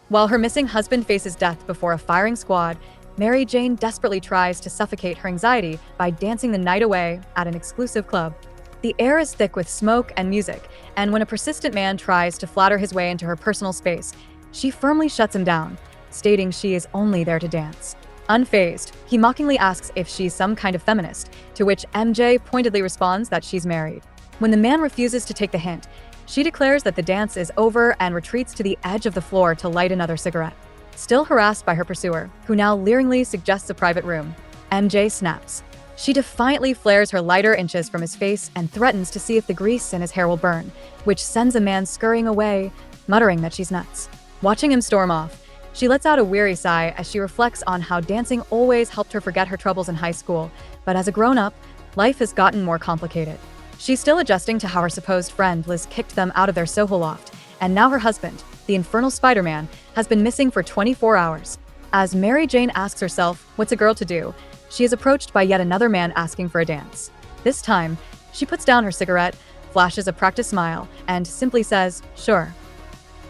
While her missing husband faces death before a firing squad, Mary Jane desperately tries to suffocate her anxiety by dancing the night away at an exclusive club. The air is thick with smoke and music, and when a persistent man tries to flatter his way into her personal space, she firmly shuts him down, stating she is only there to dance. Unfazed, he mockingly asks if she's some kind of feminist, to which MJ pointedly responds that she's married. When the man refuses to take the hint, she declares that the dance is over and retreats to the edge of the floor to light another cigarette. Still harassed by her pursuer, who now leeringly suggests a private room, MJ snaps. She defiantly flares her lighter inches from his face and threatens to see if the grease in his hair will burn, which sends a man scurrying away, muttering that she's nuts. Watching him storm off, she lets out a weary sigh as she reflects on how dancing always helped her forget her troubles in high school, but as a grown-up, life has gotten more complicated. She's still adjusting to how her supposed friend Liz kicked them out of their Soho loft, and now her husband, the infernal Spider-Man, has been missing for 24 hours. As Mary Jane asks herself, what's a girl to do, she is approached by yet another man asking for a dance. This time, she puts down her cigarette, flashes a practiced smile, and simply says, sure.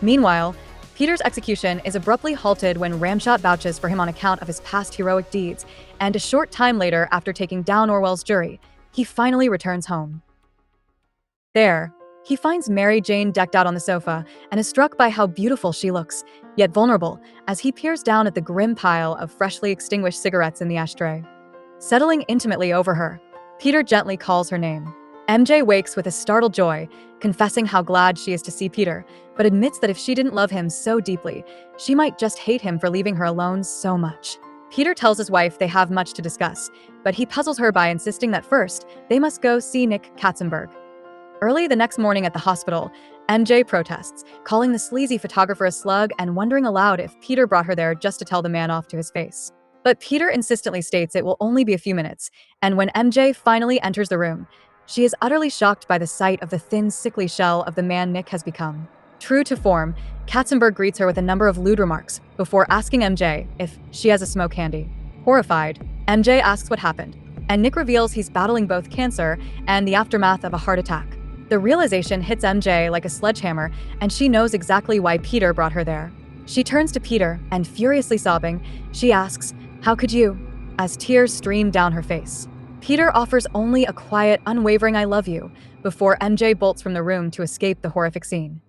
Meanwhile, Peter's execution is abruptly halted when Ramshot vouches for him on account of his past heroic deeds, and a short time later, after taking down Orwell's jury, he finally returns home. There, he finds Mary Jane decked out on the sofa and is struck by how beautiful she looks, yet vulnerable, as he peers down at the grim pile of freshly extinguished cigarettes in the ashtray. Settling intimately over her, Peter gently calls her name. MJ wakes with a startled joy, confessing how glad she is to see Peter, but admits that if she didn't love him so deeply, she might just hate him for leaving her alone so much. Peter tells his wife they have much to discuss, but he puzzles her by insisting that first, they must go see Nick Katzenberg. Early the next morning at the hospital, MJ protests, calling the sleazy photographer a slug and wondering aloud if Peter brought her there just to tell the man off to his face. But Peter insistently states it will only be a few minutes, and when MJ finally enters the room, she is utterly shocked by the sight of the thin, sickly shell of the man Nick has become. True to form, Katzenberg greets her with a number of lewd remarks before asking MJ if she has a smoke handy. Horrified, MJ asks what happened, and Nick reveals he's battling both cancer and the aftermath of a heart attack. The realization hits MJ like a sledgehammer, and she knows exactly why Peter brought her there. She turns to Peter, and furiously sobbing, she asks, "How could you?" as tears stream down her face. Peter offers only a quiet, unwavering "I love you," before MJ bolts from the room to escape the horrific scene.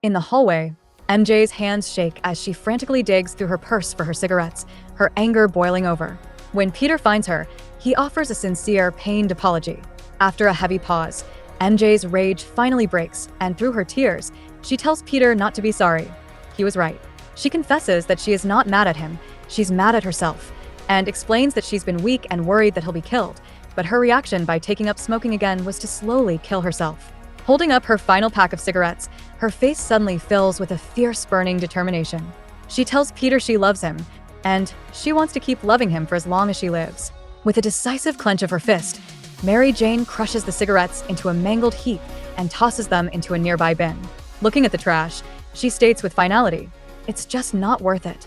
In the hallway, MJ's hands shake as she frantically digs through her purse for her cigarettes, her anger boiling over. When Peter finds her, he offers a sincere, pained apology. After a heavy pause, MJ's rage finally breaks, and through her tears, she tells Peter not to be sorry. He was right. She confesses that she is not mad at him, she's mad at herself, and explains that she's been weak and worried that he'll be killed, but her reaction by taking up smoking again was to slowly kill herself. Holding up her final pack of cigarettes, her face suddenly fills with a fierce, burning determination. She tells Peter she loves him, and she wants to keep loving him for as long as she lives. With a decisive clench of her fist, Mary Jane crushes the cigarettes into a mangled heap and tosses them into a nearby bin. Looking at the trash, she states with finality, "It's just not worth it."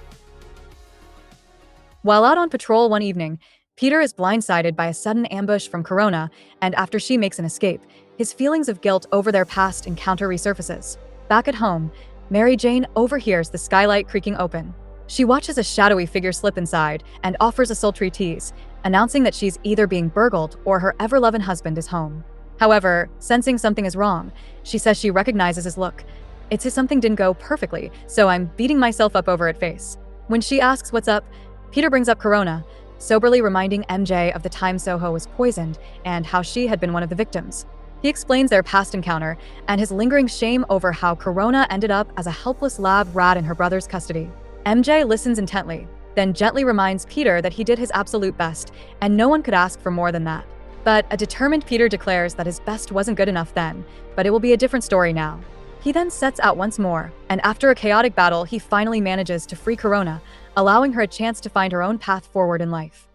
While out on patrol one evening, Peter is blindsided by a sudden ambush from Corona, and after she makes an escape, his feelings of guilt over their past encounter resurfaces. Back at home, Mary Jane overhears the skylight creaking open. She watches a shadowy figure slip inside and offers a sultry tease, announcing that she's either being burgled or her ever-loving husband is home. However, sensing something is wrong, she says she recognizes his look. It's as something didn't go perfectly, so I'm beating myself up over it face. When she asks what's up, Peter brings up Corona, soberly reminding MJ of the time Soho was poisoned and how she had been one of the victims. He explains their past encounter and his lingering shame over how Corona ended up as a helpless lab rat in her brother's custody. MJ listens intently, then gently reminds Peter that he did his absolute best, and no one could ask for more than that. But a determined Peter declares that his best wasn't good enough then, but it will be a different story now. He then sets out once more, and after a chaotic battle, he finally manages to free Corona, allowing her a chance to find her own path forward in life.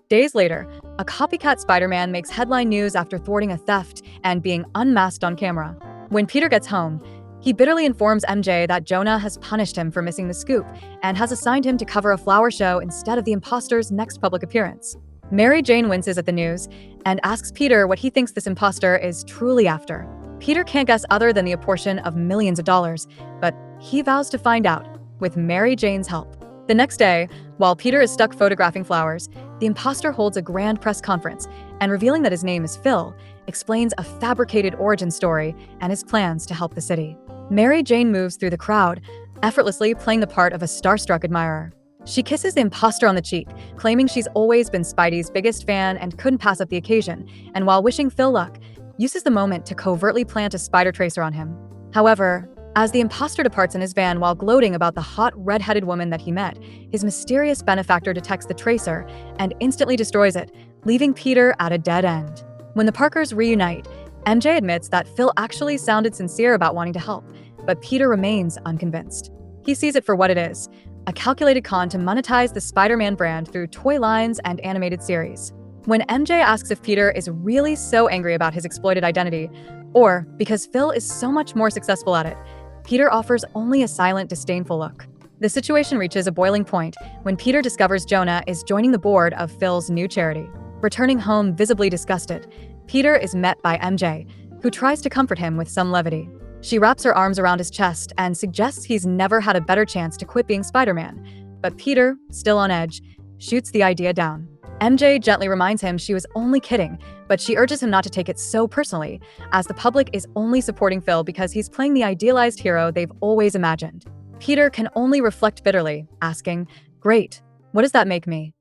Days later, a copycat Spider-Man makes headline news after thwarting a theft and being unmasked on camera. When Peter gets home, he bitterly informs MJ that Jonah has punished him for missing the scoop and has assigned him to cover a flower show instead of the imposter's next public appearance. Mary Jane winces at the news and asks Peter what he thinks this imposter is truly after. Peter can't guess other than the apportion of millions of dollars, but he vows to find out, with Mary Jane's help. The next day, while Peter is stuck photographing flowers, the imposter holds a grand press conference and, revealing that his name is Phil, explains a fabricated origin story and his plans to help the city. Mary Jane moves through the crowd, effortlessly playing the part of a starstruck admirer. She kisses the imposter on the cheek, claiming she's always been Spidey's biggest fan and couldn't pass up the occasion, and while wishing Phil luck, uses the moment to covertly plant a spider tracer on him. However, as the imposter departs in his van while gloating about the hot red-headed woman that he met, his mysterious benefactor detects the tracer and instantly destroys it, leaving Peter at a dead end. When the Parkers reunite, MJ admits that Phil actually sounded sincere about wanting to help, but Peter remains unconvinced. He sees it for what it is, a calculated con to monetize the Spider-Man brand through toy lines and animated series. When MJ asks if Peter is really so angry about his exploited identity, or because Phil is so much more successful at it, Peter offers only a silent, disdainful look. The situation reaches a boiling point when Peter discovers Jonah is joining the board of Phil's new charity. Returning home visibly disgusted, Peter is met by MJ, who tries to comfort him with some levity. She wraps her arms around his chest and suggests he's never had a better chance to quit being Spider-Man. But Peter, still on edge, shoots the idea down. MJ gently reminds him she was only kidding, but she urges him not to take it so personally, as the public is only supporting Phil because he's playing the idealized hero they've always imagined. Peter can only reflect bitterly, asking, "Great, what does that make me?"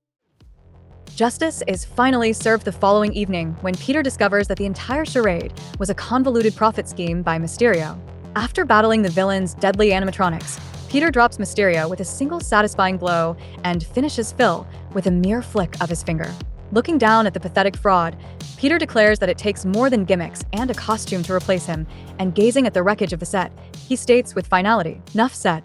Justice is finally served the following evening when Peter discovers that the entire charade was a convoluted profit scheme by Mysterio. After battling the villain's deadly animatronics, Peter drops Mysterio with a single satisfying blow and finishes Phil with a mere flick of his finger. Looking down at the pathetic fraud, Peter declares that it takes more than gimmicks and a costume to replace him, and gazing at the wreckage of the set, he states with finality, "Nuff said."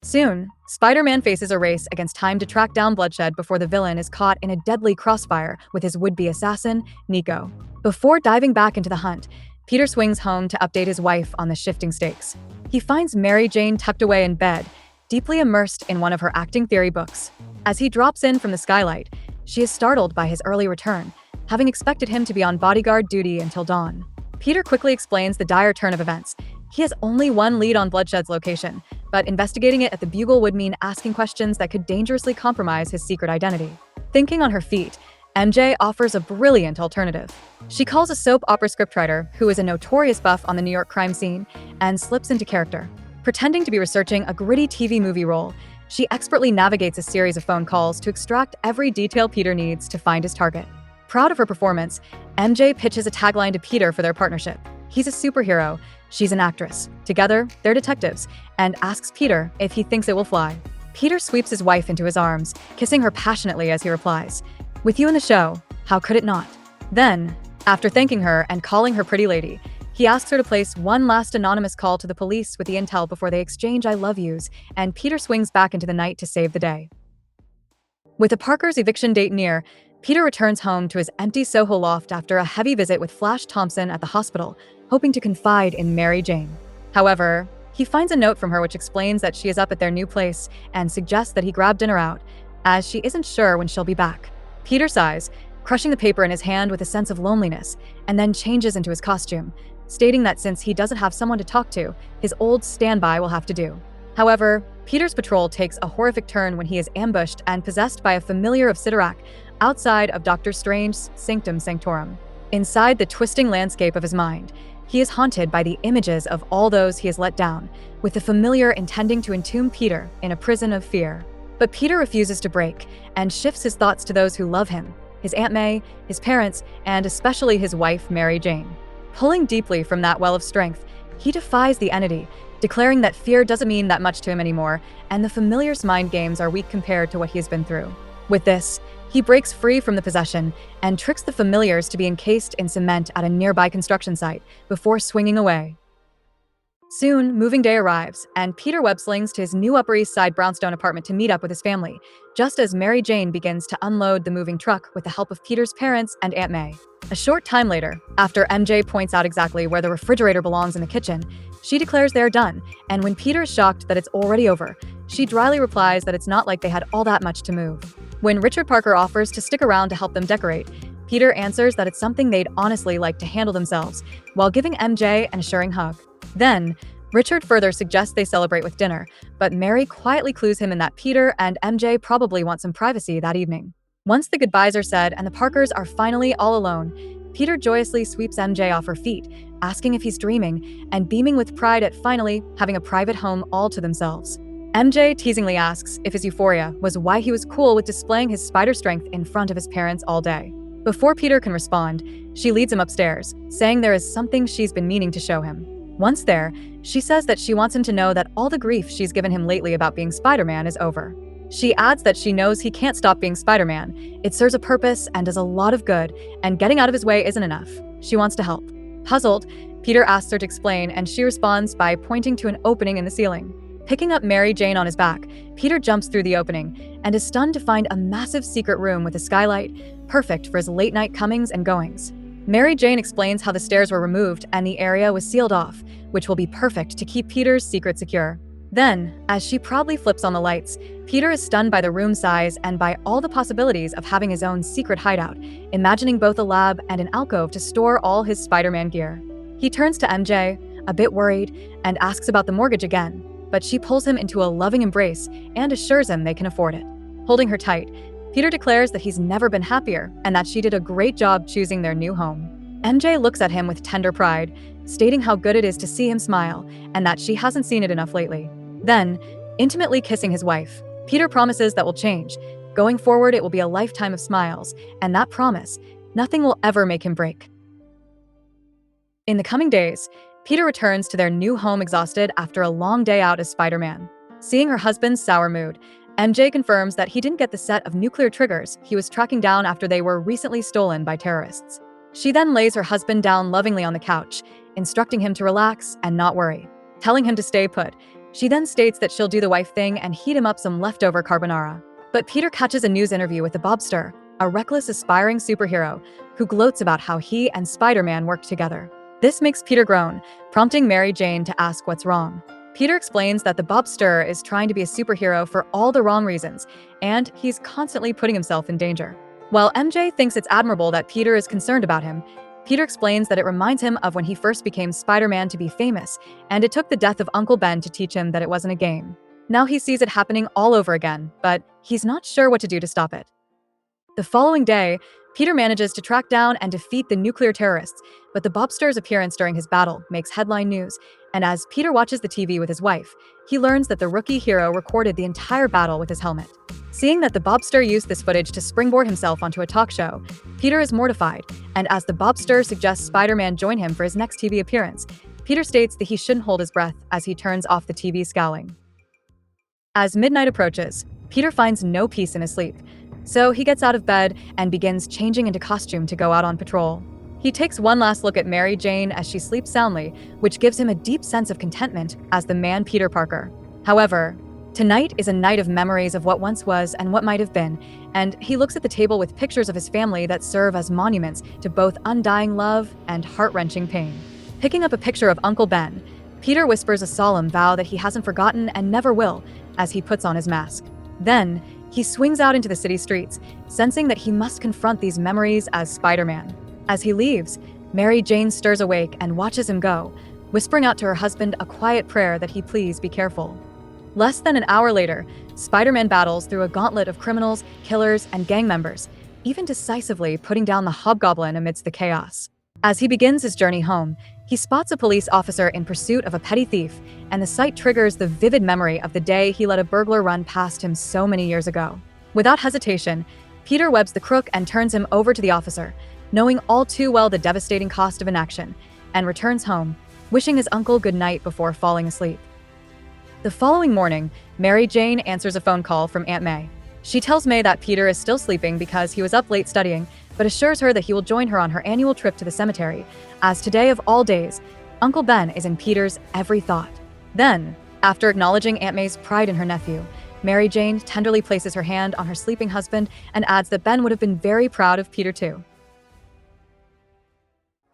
Soon, Spider-Man faces a race against time to track down Bloodshed before the villain is caught in a deadly crossfire with his would-be assassin, Nico. Before diving back into the hunt, Peter swings home to update his wife on the shifting stakes. He finds Mary Jane tucked away in bed, deeply immersed in one of her acting theory books. As he drops in from the skylight, she is startled by his early return, having expected him to be on bodyguard duty until dawn. Peter quickly explains the dire turn of events. He has only one lead on Bloodshed's location, but investigating it at the Bugle would mean asking questions that could dangerously compromise his secret identity. Thinking on her feet, MJ offers a brilliant alternative. She calls a soap opera scriptwriter, who is a notorious buff on the New York crime scene, and slips into character. Pretending to be researching a gritty TV movie role, she expertly navigates a series of phone calls to extract every detail Peter needs to find his target. Proud of her performance, MJ pitches a tagline to Peter for their partnership. He's a superhero, she's an actress. Together, they're detectives, and asks Peter if he thinks it will fly. Peter sweeps his wife into his arms, kissing her passionately as he replies, "With you in the show, how could it not?" Then, after thanking her and calling her pretty lady, he asks her to place one last anonymous call to the police with the intel before they exchange "I love yous," and Peter swings back into the night to save the day. With the Parkers' eviction date near, Peter returns home to his empty Soho loft after a heavy visit with Flash Thompson at the hospital, hoping to confide in Mary Jane. However, he finds a note from her which explains that she is up at their new place and suggests that he grab dinner out, as she isn't sure when she'll be back. Peter sighs, crushing the paper in his hand with a sense of loneliness, and then changes into his costume, stating that since he doesn't have someone to talk to, his old standby will have to do. However, Peter's patrol takes a horrific turn when he is ambushed and possessed by a familiar of Sidorak outside of Doctor Strange's Sanctum Sanctorum. Inside the twisting landscape of his mind, he is haunted by the images of all those he has let down, with the familiar intending to entomb Peter in a prison of fear. But Peter refuses to break and shifts his thoughts to those who love him, his Aunt May, his parents, and especially his wife, Mary Jane. Pulling deeply from that well of strength, he defies the entity, declaring that fear doesn't mean that much to him anymore, and the familiar's mind games are weak compared to what he has been through. With this, he breaks free from the possession and tricks the familiars to be encased in cement at a nearby construction site before swinging away. Soon, moving day arrives, and Peter web-slings to his new Upper East Side brownstone apartment to meet up with his family, just as Mary Jane begins to unload the moving truck with the help of Peter's parents and Aunt May. A short time later, after MJ points out exactly where the refrigerator belongs in the kitchen, she declares they're done, and when Peter is shocked that it's already over, she dryly replies that it's not like they had all that much to move. When Richard Parker offers to stick around to help them decorate, Peter answers that it's something they'd honestly like to handle themselves, while giving MJ an assuring hug. Then, Richard further suggests they celebrate with dinner, but Mary quietly clues him in that Peter and MJ probably want some privacy that evening. Once the goodbyes are said and the Parkers are finally all alone, Peter joyously sweeps MJ off her feet, asking if he's dreaming, and beaming with pride at finally having a private home all to themselves. MJ teasingly asks if his euphoria was why he was cool with displaying his spider strength in front of his parents all day. Before Peter can respond, she leads him upstairs, saying there is something she's been meaning to show him. Once there, she says that she wants him to know that all the grief she's given him lately about being Spider-Man is over. She adds that she knows he can't stop being Spider-Man. It serves a purpose and does a lot of good, and getting out of his way isn't enough. She wants to help. Puzzled, Peter asks her to explain, and she responds by pointing to an opening in the ceiling. Picking up Mary Jane on his back, Peter jumps through the opening and is stunned to find a massive secret room with a skylight, perfect for his late-night comings and goings. Mary Jane explains how the stairs were removed and the area was sealed off, which will be perfect to keep Peter's secret secure. Then, as she proudly flips on the lights, Peter is stunned by the room size and by all the possibilities of having his own secret hideout, imagining both a lab and an alcove to store all his Spider-Man gear. He turns to MJ, a bit worried, and asks about the mortgage again, but she pulls him into a loving embrace and assures him they can afford it. Holding her tight, Peter declares that he's never been happier and that she did a great job choosing their new home. MJ looks at him with tender pride, stating how good it is to see him smile and that she hasn't seen it enough lately. Then, intimately kissing his wife, Peter promises that will change. Going forward, it will be a lifetime of smiles, and that promise, nothing will ever make him break. In the coming days, Peter returns to their new home exhausted after a long day out as Spider-Man. Seeing her husband's sour mood, MJ confirms that he didn't get the set of nuclear triggers he was tracking down after they were recently stolen by terrorists. She then lays her husband down lovingly on the couch, instructing him to relax and not worry, telling him to stay put. She then states that she'll do the wife thing and heat him up some leftover carbonara. But Peter catches a news interview with the Bobster, a reckless, aspiring superhero who gloats about how he and Spider-Man work together. This makes Peter groan, prompting Mary Jane to ask what's wrong. Peter explains that the Bobster is trying to be a superhero for all the wrong reasons, and he's constantly putting himself in danger. While MJ thinks it's admirable that Peter is concerned about him, Peter explains that it reminds him of when he first became Spider-Man to be famous, and it took the death of Uncle Ben to teach him that it wasn't a game. Now he sees it happening all over again, but he's not sure what to do to stop it. The following day, Peter manages to track down and defeat the nuclear terrorists, but the Bobster's appearance during his battle makes headline news, and as Peter watches the TV with his wife, he learns that the rookie hero recorded the entire battle with his helmet. Seeing that the Bobster used this footage to springboard himself onto a talk show, Peter is mortified, and as the Bobster suggests Spider-Man join him for his next TV appearance, Peter states that he shouldn't hold his breath as he turns off the TV scowling. As midnight approaches, Peter finds no peace in his sleep, so he gets out of bed and begins changing into costume to go out on patrol. He takes one last look at Mary Jane as she sleeps soundly, which gives him a deep sense of contentment as the man Peter Parker. However, tonight is a night of memories of what once was and what might have been, and he looks at the table with pictures of his family that serve as monuments to both undying love and heart-wrenching pain. Picking up a picture of Uncle Ben, Peter whispers a solemn vow that he hasn't forgotten and never will as he puts on his mask. Then, he swings out into the city streets, sensing that he must confront these memories as Spider-Man. As he leaves, Mary Jane stirs awake and watches him go, whispering out to her husband a quiet prayer that he please be careful. Less than an hour later, Spider-Man battles through a gauntlet of criminals, killers, and gang members, even decisively putting down the Hobgoblin amidst the chaos. As he begins his journey home, he spots a police officer in pursuit of a petty thief, and the sight triggers the vivid memory of the day he let a burglar run past him so many years ago. Without hesitation, Peter webs the crook and turns him over to the officer, knowing all too well the devastating cost of inaction, and returns home, wishing his uncle good night before falling asleep. The following morning, Mary Jane answers a phone call from Aunt May. She tells May that Peter is still sleeping because he was up late studying, but assures her that he will join her on her annual trip to the cemetery, as today of all days, Uncle Ben is in Peter's every thought. Then, after acknowledging Aunt May's pride in her nephew, Mary Jane tenderly places her hand on her sleeping husband and adds that Ben would have been very proud of Peter too.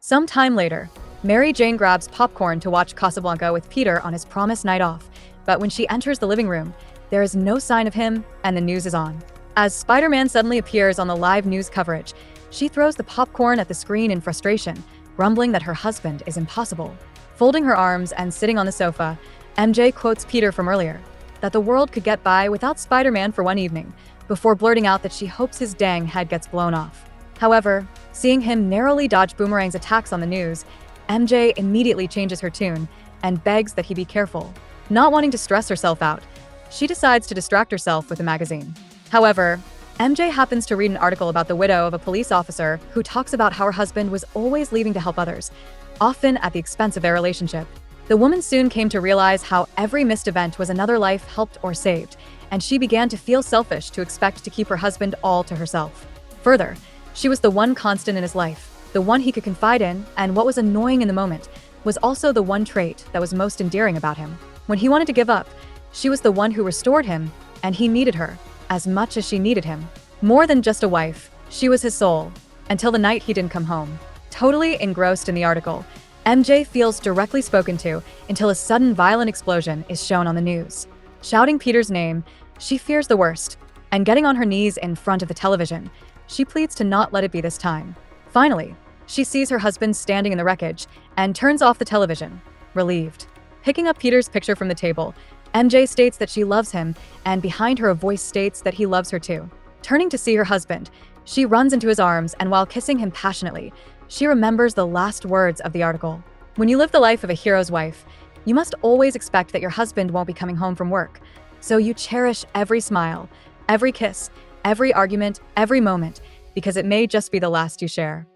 Some time later, Mary Jane grabs popcorn to watch Casablanca with Peter on his promised night off, but when she enters the living room, there is no sign of him and the news is on. As Spider-Man suddenly appears on the live news coverage, she throws the popcorn at the screen in frustration, grumbling that her husband is impossible. Folding her arms and sitting on the sofa, MJ quotes Peter from earlier, that the world could get by without Spider-Man for one evening, before blurting out that she hopes his dang head gets blown off. However, seeing him narrowly dodge Boomerang's attacks on the news, MJ immediately changes her tune and begs that he be careful. Not wanting to stress herself out, she decides to distract herself with a magazine. However, MJ happens to read an article about the widow of a police officer who talks about how her husband was always leaving to help others, often at the expense of their relationship. The woman soon came to realize how every missed event was another life helped or saved, and she began to feel selfish to expect to keep her husband all to herself. Further, she was the one constant in his life, the one he could confide in, and what was annoying in the moment was also the one trait that was most endearing about him. When he wanted to give up, she was the one who restored him, and he needed her as much as she needed him. More than just a wife, she was his soul, until the night he didn't come home. Totally engrossed in the article, MJ feels directly spoken to until a sudden violent explosion is shown on the news. Shouting Peter's name, she fears the worst, and getting on her knees in front of the television, she pleads to not let it be this time. Finally, she sees her husband standing in the wreckage and turns off the television, relieved. Picking up Peter's picture from the table, MJ states that she loves him, and behind her a voice states that he loves her too. Turning to see her husband, she runs into his arms, and while kissing him passionately, she remembers the last words of the article. When you live the life of a hero's wife, you must always expect that your husband won't be coming home from work. So you cherish every smile, every kiss, every argument, every moment, because it may just be the last you share.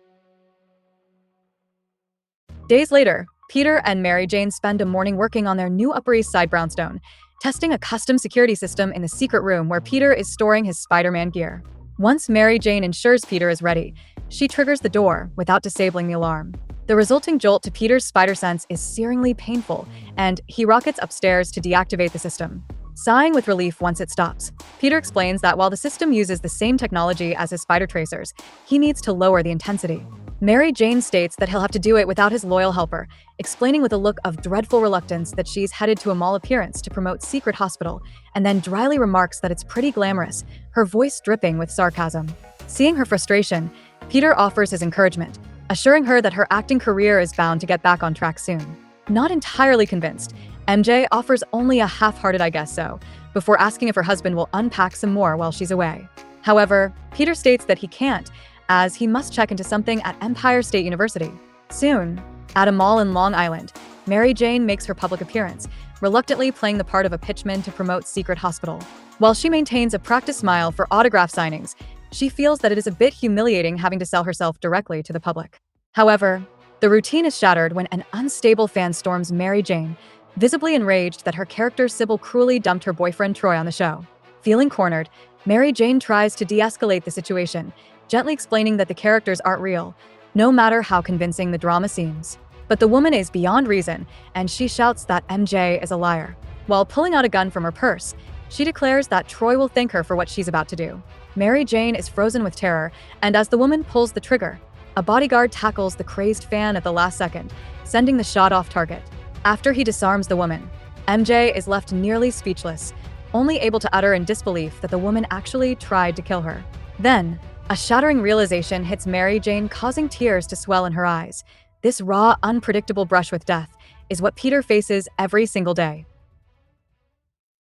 Days later, Peter and Mary Jane spend a morning working on their new Upper East Side brownstone, testing a custom security system in the secret room where Peter is storing his Spider-Man gear. Once Mary Jane ensures Peter is ready, she triggers the door without disabling the alarm. The resulting jolt to Peter's spider sense is searingly painful, and he rockets upstairs to deactivate the system. Sighing with relief once it stops, Peter explains that while the system uses the same technology as his spider tracers, he needs to lower the intensity. Mary Jane states that he'll have to do it without his loyal helper, explaining with a look of dreadful reluctance that she's headed to a mall appearance to promote Secret Hospital, and then dryly remarks that it's pretty glamorous, her voice dripping with sarcasm. Seeing her frustration, Peter offers his encouragement, assuring her that her acting career is bound to get back on track soon. Not entirely convinced, MJ offers only a half-hearted "I guess so," before asking if her husband will unpack some more while she's away. However, Peter states that he can't, as he must check into something at Empire State University. Soon, at a mall in Long Island, Mary Jane makes her public appearance, reluctantly playing the part of a pitchman to promote Secret Hospital. While she maintains a practiced smile for autograph signings, she feels that it is a bit humiliating having to sell herself directly to the public. However, the routine is shattered when an unstable fan storms Mary Jane, visibly enraged that her character Sybil cruelly dumped her boyfriend Troy on the show. Feeling cornered, Mary Jane tries to de-escalate the situation, gently explaining that the characters aren't real, no matter how convincing the drama seems. But the woman is beyond reason, and she shouts that MJ is a liar. While pulling out a gun from her purse, she declares that Troy will thank her for what she's about to do. Mary Jane is frozen with terror, and as the woman pulls the trigger, a bodyguard tackles the crazed fan at the last second, sending the shot off target. After he disarms the woman, MJ is left nearly speechless, only able to utter in disbelief that the woman actually tried to kill her. Then, a shattering realization hits Mary Jane, causing tears to swell in her eyes. This raw, unpredictable brush with death is what Peter faces every single day.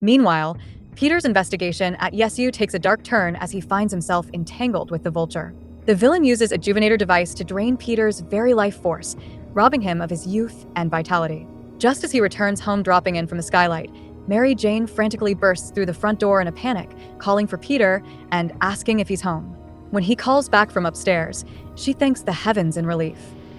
Meanwhile, Peter's investigation at YesU takes a dark turn as he finds himself entangled with the Vulture. The villain uses a Juvenator device to drain Peter's very life force, robbing him of his youth and vitality. Just as he returns home dropping in from the skylight, Mary Jane frantically bursts through the front door in a panic, calling for Peter and asking if he's home. When he calls back from upstairs, she thanks the heavens in relief.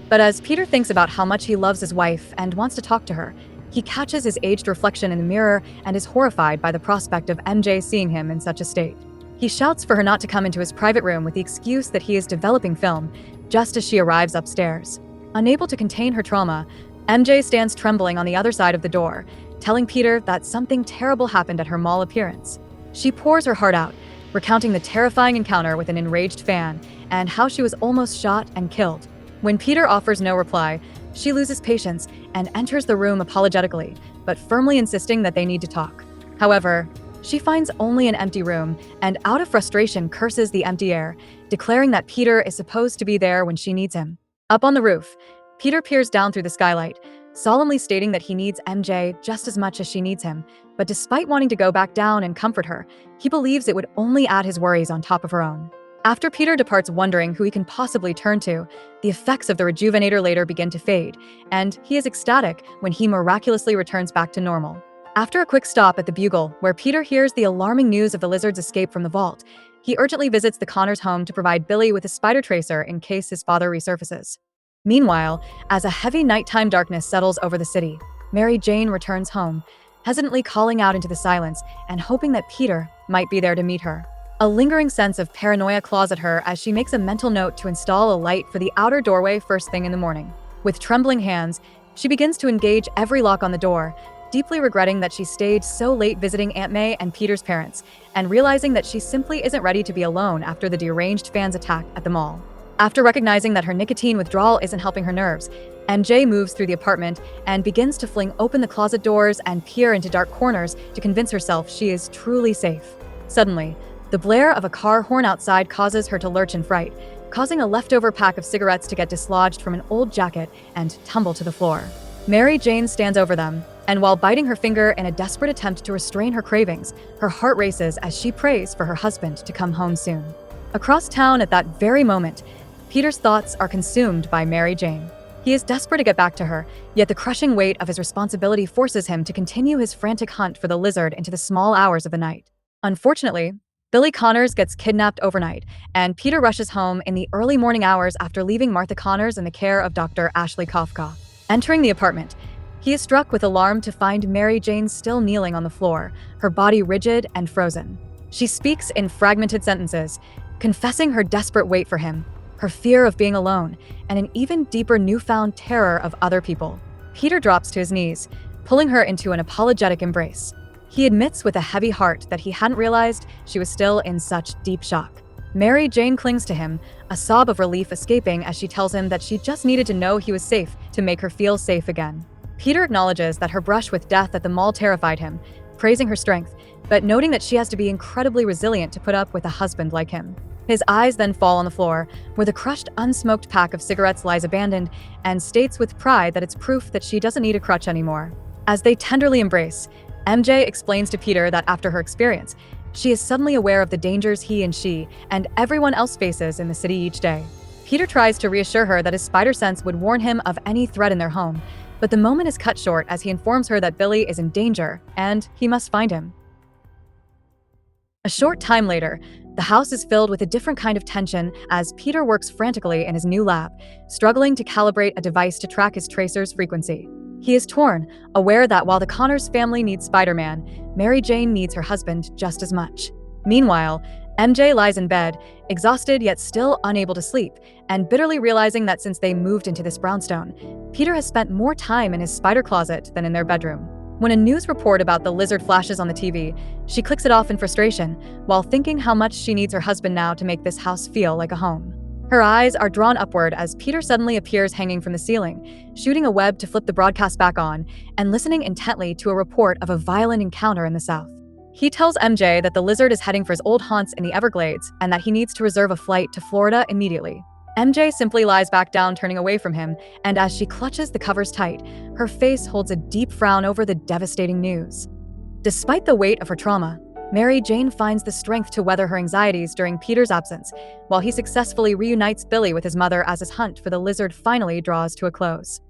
But as Peter thinks about how much he loves his wife and wants to talk to her, he catches his aged reflection in the mirror and is horrified by the prospect of MJ seeing him in such a state. He shouts for her not to come into his private room with the excuse that he is developing film, just as she arrives upstairs. Unable to contain her trauma, MJ stands trembling on the other side of the door, telling Peter that something terrible happened at her mall appearance. She pours her heart out, recounting the terrifying encounter with an enraged fan and how she was almost shot and killed. When Peter offers no reply, she loses patience and enters the room apologetically, but firmly insisting that they need to talk. However, she finds only an empty room and out of frustration curses the empty air, declaring that Peter is supposed to be there when she needs him. Up on the roof, Peter peers down through the skylight, solemnly stating that he needs MJ just as much as she needs him. But despite wanting to go back down and comfort her, he believes it would only add his worries on top of her own. After Peter departs wondering who he can possibly turn to, the effects of the rejuvenator later begin to fade, and he is ecstatic when he miraculously returns back to normal. After a quick stop at the Bugle, where Peter hears the alarming news of the lizard's escape from the vault, he urgently visits the Connors' home to provide Billy with a spider tracer in case his father resurfaces. Meanwhile, as a heavy nighttime darkness settles over the city, Mary Jane returns home, hesitantly calling out into the silence and hoping that Peter might be there to meet her. A lingering sense of paranoia claws at her as she makes a mental note to install a light for the outer doorway first thing in the morning. With trembling hands, she begins to engage every lock on the door, deeply regretting that she stayed so late visiting Aunt May and Peter's parents, and realizing that she simply isn't ready to be alone after the deranged fan's attack at the mall. After recognizing that her nicotine withdrawal isn't helping her nerves, MJ moves through the apartment and begins to fling open the closet doors and peer into dark corners to convince herself she is truly safe. Suddenly, the blare of a car horn outside causes her to lurch in fright, causing a leftover pack of cigarettes to get dislodged from an old jacket and tumble to the floor. Mary Jane stands over them, and while biting her finger in a desperate attempt to restrain her cravings, her heart races as she prays for her husband to come home soon. Across town at that very moment, Peter's thoughts are consumed by Mary Jane. He is desperate to get back to her, yet the crushing weight of his responsibility forces him to continue his frantic hunt for the lizard into the small hours of the night. Unfortunately, Billy Connors gets kidnapped overnight, and Peter rushes home in the early morning hours after leaving Martha Connors in the care of Dr. Ashley Kafka. Entering the apartment, he is struck with alarm to find Mary Jane still kneeling on the floor, her body rigid and frozen. She speaks in fragmented sentences, confessing her desperate wait for him, her fear of being alone, and an even deeper newfound terror of other people. Peter drops to his knees, pulling her into an apologetic embrace. He admits with a heavy heart that he hadn't realized she was still in such deep shock. Mary Jane clings to him, a sob of relief escaping as she tells him that she just needed to know he was safe to make her feel safe again. Peter acknowledges that her brush with death at the mall terrified him, praising her strength, but noting that she has to be incredibly resilient to put up with a husband like him. His eyes then fall on the floor, where the crushed, unsmoked pack of cigarettes lies abandoned, and states with pride that it's proof that she doesn't need a crutch anymore. As they tenderly embrace, MJ explains to Peter that after her experience, she is suddenly aware of the dangers he and she and everyone else faces in the city each day. Peter tries to reassure her that his spider sense would warn him of any threat in their home, but the moment is cut short as he informs her that Billy is in danger and he must find him. A short time later, the house is filled with a different kind of tension as Peter works frantically in his new lab, struggling to calibrate a device to track his tracer's frequency. He is torn, aware that while the Connors family needs Spider-Man, Mary Jane needs her husband just as much. Meanwhile, MJ lies in bed, exhausted yet still unable to sleep, and bitterly realizing that since they moved into this brownstone, Peter has spent more time in his spider closet than in their bedroom. When a news report about the lizard flashes on the TV, she clicks it off in frustration, while thinking how much she needs her husband now to make this house feel like a home. Her eyes are drawn upward as Peter suddenly appears hanging from the ceiling, shooting a web to flip the broadcast back on, and listening intently to a report of a violent encounter in the south. He tells MJ that the lizard is heading for his old haunts in the Everglades and that he needs to reserve a flight to Florida immediately. MJ simply lies back down, turning away from him, and as she clutches the covers tight, her face holds a deep frown over the devastating news. Despite the weight of her trauma, Mary Jane finds the strength to weather her anxieties during Peter's absence, while he successfully reunites Billy with his mother as his hunt for the lizard finally draws to a close.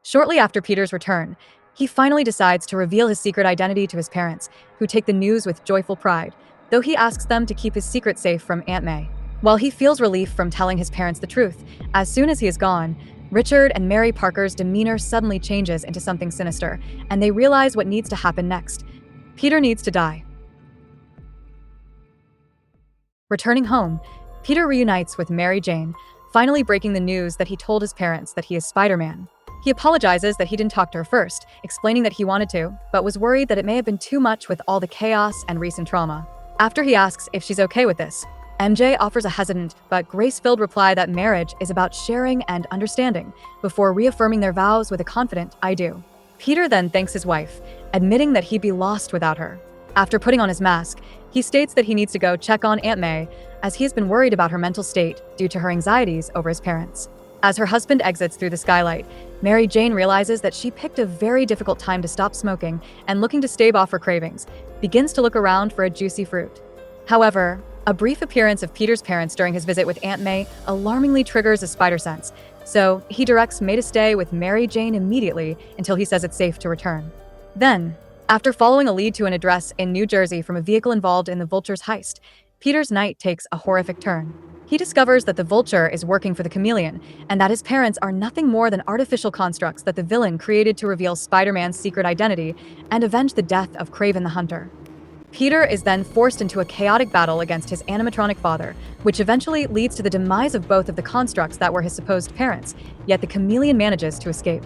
Shortly after Peter's return, he finally decides to reveal his secret identity to his parents, who take the news with joyful pride, though he asks them to keep his secret safe from Aunt May. While he feels relief from telling his parents the truth, as soon as he is gone, Richard and Mary Parker's demeanor suddenly changes into something sinister, and they realize what needs to happen next. Peter needs to die. Returning home, Peter reunites with Mary Jane, finally breaking the news that he told his parents that he is Spider-Man. He apologizes that he didn't talk to her first, explaining that he wanted to, but was worried that it may have been too much with all the chaos and recent trauma. After he asks if she's okay with this, MJ offers a hesitant but grace-filled reply that marriage is about sharing and understanding, before reaffirming their vows with a confident "I do." Peter then thanks his wife, admitting that he'd be lost without her. After putting on his mask, he states that he needs to go check on Aunt May, as he has been worried about her mental state due to her anxieties over his parents. As her husband exits through the skylight, Mary Jane realizes that she picked a very difficult time to stop smoking and, looking to stave off her cravings, begins to look around for a juicy fruit. However, a brief appearance of Peter's parents during his visit with Aunt May alarmingly triggers a spider sense, so he directs May to stay with Mary Jane immediately until he says it's safe to return. Then, after following a lead to an address in New Jersey from a vehicle involved in the Vulture's heist, Peter's night takes a horrific turn. He discovers that the Vulture is working for the Chameleon, and that his parents are nothing more than artificial constructs that the villain created to reveal Spider-Man's secret identity and avenge the death of Kraven the Hunter. Peter is then forced into a chaotic battle against his animatronic father, which eventually leads to the demise of both of the constructs that were his supposed parents, yet the Chameleon manages to escape.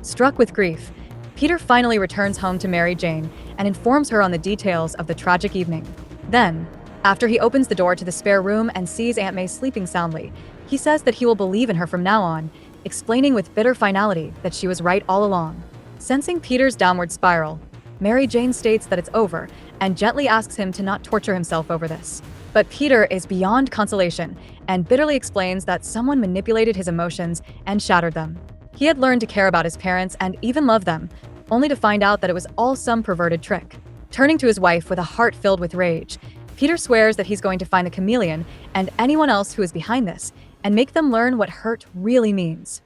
Struck with grief, Peter finally returns home to Mary Jane and informs her on the details of the tragic evening. Then, after he opens the door to the spare room and sees Aunt May sleeping soundly, he says that he will believe in her from now on, explaining with bitter finality that she was right all along. Sensing Peter's downward spiral, Mary Jane states that it's over and gently asks him to not torture himself over this. But Peter is beyond consolation and bitterly explains that someone manipulated his emotions and shattered them. He had learned to care about his parents and even love them, only to find out that it was all some perverted trick. Turning to his wife with a heart filled with rage, Peter swears that he's going to find the Chameleon and anyone else who is behind this and make them learn what hurt really means.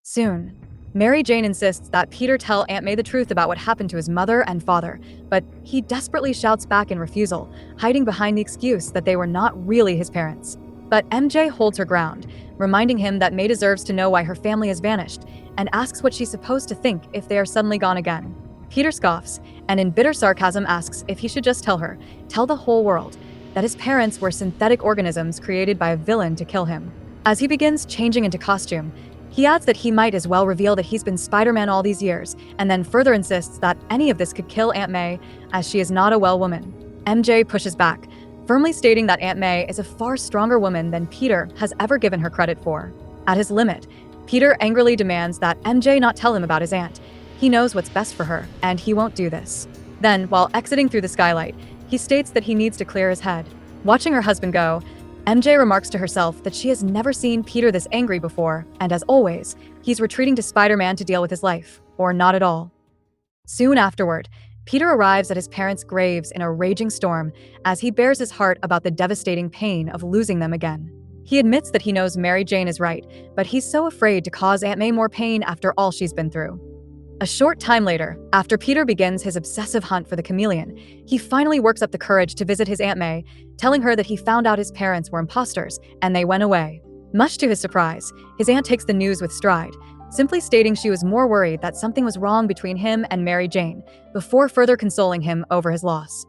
Soon, Mary Jane insists that Peter tell Aunt May the truth about what happened to his mother and father, but he desperately shouts back in refusal, hiding behind the excuse that they were not really his parents. But MJ holds her ground, reminding him that May deserves to know why her family has vanished, and asks what she's supposed to think if they are suddenly gone again. Peter scoffs, and in bitter sarcasm asks if he should just tell the whole world, that his parents were synthetic organisms created by a villain to kill him. As he begins changing into costume, he adds that he might as well reveal that he's been Spider-Man all these years, and then further insists that any of this could kill Aunt May, as she is not a well woman. MJ pushes back, firmly stating that Aunt May is a far stronger woman than Peter has ever given her credit for. At his limit, Peter angrily demands that MJ not tell him about his aunt. He knows what's best for her, and he won't do this. Then, while exiting through the skylight, he states that he needs to clear his head. Watching her husband go, MJ remarks to herself that she has never seen Peter this angry before, and as always, he's retreating to Spider-Man to deal with his life, or not at all. Soon afterward, Peter arrives at his parents' graves in a raging storm as he bears his heart about the devastating pain of losing them again. He admits that he knows Mary Jane is right, but he's so afraid to cause Aunt May more pain after all she's been through. A short time later, after Peter begins his obsessive hunt for the Chameleon, he finally works up the courage to visit his Aunt May, telling her that he found out his parents were imposters, and they went away. Much to his surprise, his aunt takes the news with stride, simply stating she was more worried that something was wrong between him and Mary Jane, before further consoling him over his loss.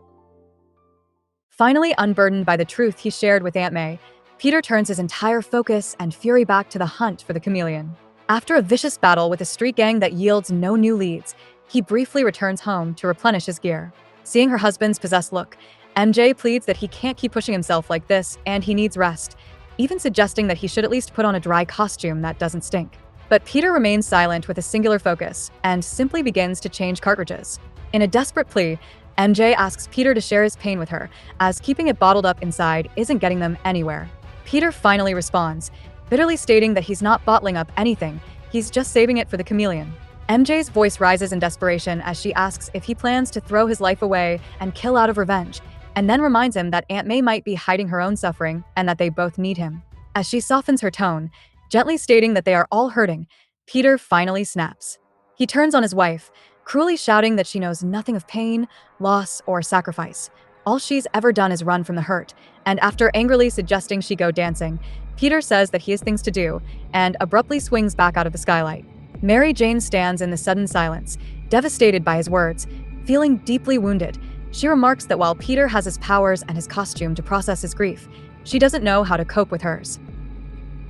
Finally unburdened by the truth he shared with Aunt May, Peter turns his entire focus and fury back to the hunt for the Chameleon. After a vicious battle with a street gang that yields no new leads, he briefly returns home to replenish his gear. Seeing her husband's possessed look, MJ pleads that he can't keep pushing himself like this and he needs rest, even suggesting that he should at least put on a dry costume that doesn't stink. But Peter remains silent with a singular focus and simply begins to change cartridges. In a desperate plea, MJ asks Peter to share his pain with her, as keeping it bottled up inside isn't getting them anywhere. Peter finally responds, bitterly stating that he's not bottling up anything, he's just saving it for the Chameleon. MJ's voice rises in desperation as she asks if he plans to throw his life away and kill out of revenge, and then reminds him that Aunt May might be hiding her own suffering and that they both need him. As she softens her tone, gently stating that they are all hurting, Peter finally snaps. He turns on his wife, cruelly shouting that she knows nothing of pain, loss, or sacrifice. All she's ever done is run from the hurt, and after angrily suggesting she go dancing, Peter says that he has things to do, and abruptly swings back out of the skylight. Mary Jane stands in the sudden silence, devastated by his words. Feeling deeply wounded, she remarks that while Peter has his powers and his costume to process his grief, she doesn't know how to cope with hers.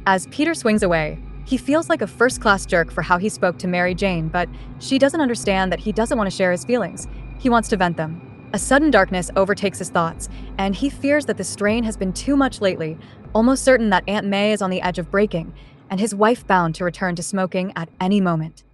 As Peter swings away, he feels like a first-class jerk for how he spoke to Mary Jane, but she doesn't understand that he doesn't want to share his feelings. He wants to vent them. A sudden darkness overtakes his thoughts, and he fears that the strain has been too much lately, almost certain that Aunt May is on the edge of breaking, and his wife bound to return to smoking at any moment.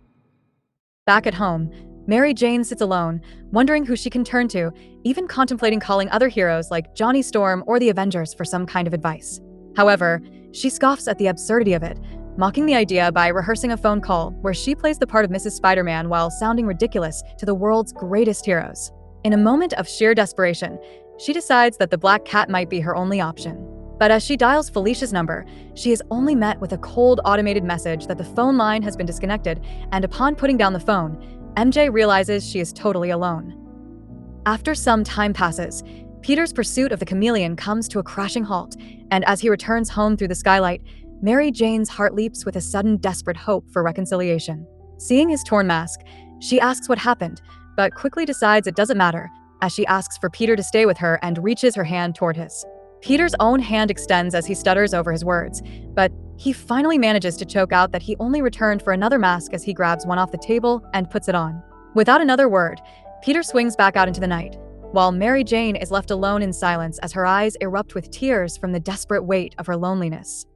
Back at home, Mary Jane sits alone, wondering who she can turn to, even contemplating calling other heroes like Johnny Storm or the Avengers for some kind of advice. However, She scoffs at the absurdity of it, mocking the idea by rehearsing a phone call where she plays the part of Mrs. Spider-Man while sounding ridiculous to the world's greatest heroes. In a moment of sheer desperation, she decides that the black cat might be her only option. But as she dials Felicia's number, she is only met with a cold automated message that the phone line has been disconnected, and upon putting down the phone, MJ realizes she is totally alone. After some time passes, Peter's pursuit of the chameleon comes to a crashing halt, and as he returns home through the skylight, Mary Jane's heart leaps with a sudden desperate hope for reconciliation. Seeing his torn mask, she asks what happened, but quickly decides it doesn't matter, as she asks for Peter to stay with her and reaches her hand toward his. Peter's own hand extends as he stutters over his words, but he finally manages to choke out that he only returned for another mask as he grabs one off the table and puts it on. Without another word, Peter swings back out into the night, while Mary Jane is left alone in silence as her eyes erupt with tears from the desperate weight of her loneliness.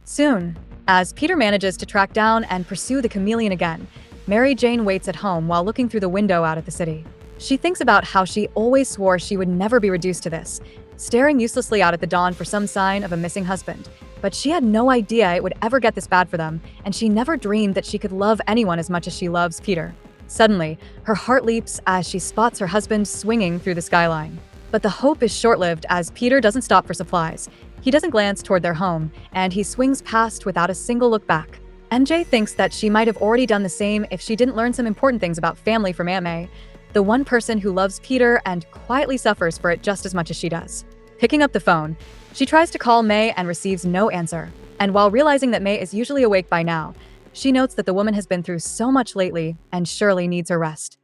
Soon, as Peter manages to track down and pursue the chameleon again, Mary Jane waits at home while looking through the window out at the city. She thinks about how she always swore she would never be reduced to this, staring uselessly out at the dawn for some sign of a missing husband. But she had no idea it would ever get this bad for them, and she never dreamed that she could love anyone as much as she loves Peter. Suddenly, her heart leaps as she spots her husband swinging through the skyline. But the hope is short-lived as Peter doesn't stop for supplies. He doesn't glance toward their home, and he swings past without a single look back. MJ thinks that she might have already done the same if she didn't learn some important things about family from Aunt May, the one person who loves Peter and quietly suffers for it just as much as she does. Picking up the phone, she tries to call May and receives no answer. And while realizing that May is usually awake by now, she notes that the woman has been through so much lately and surely needs her rest.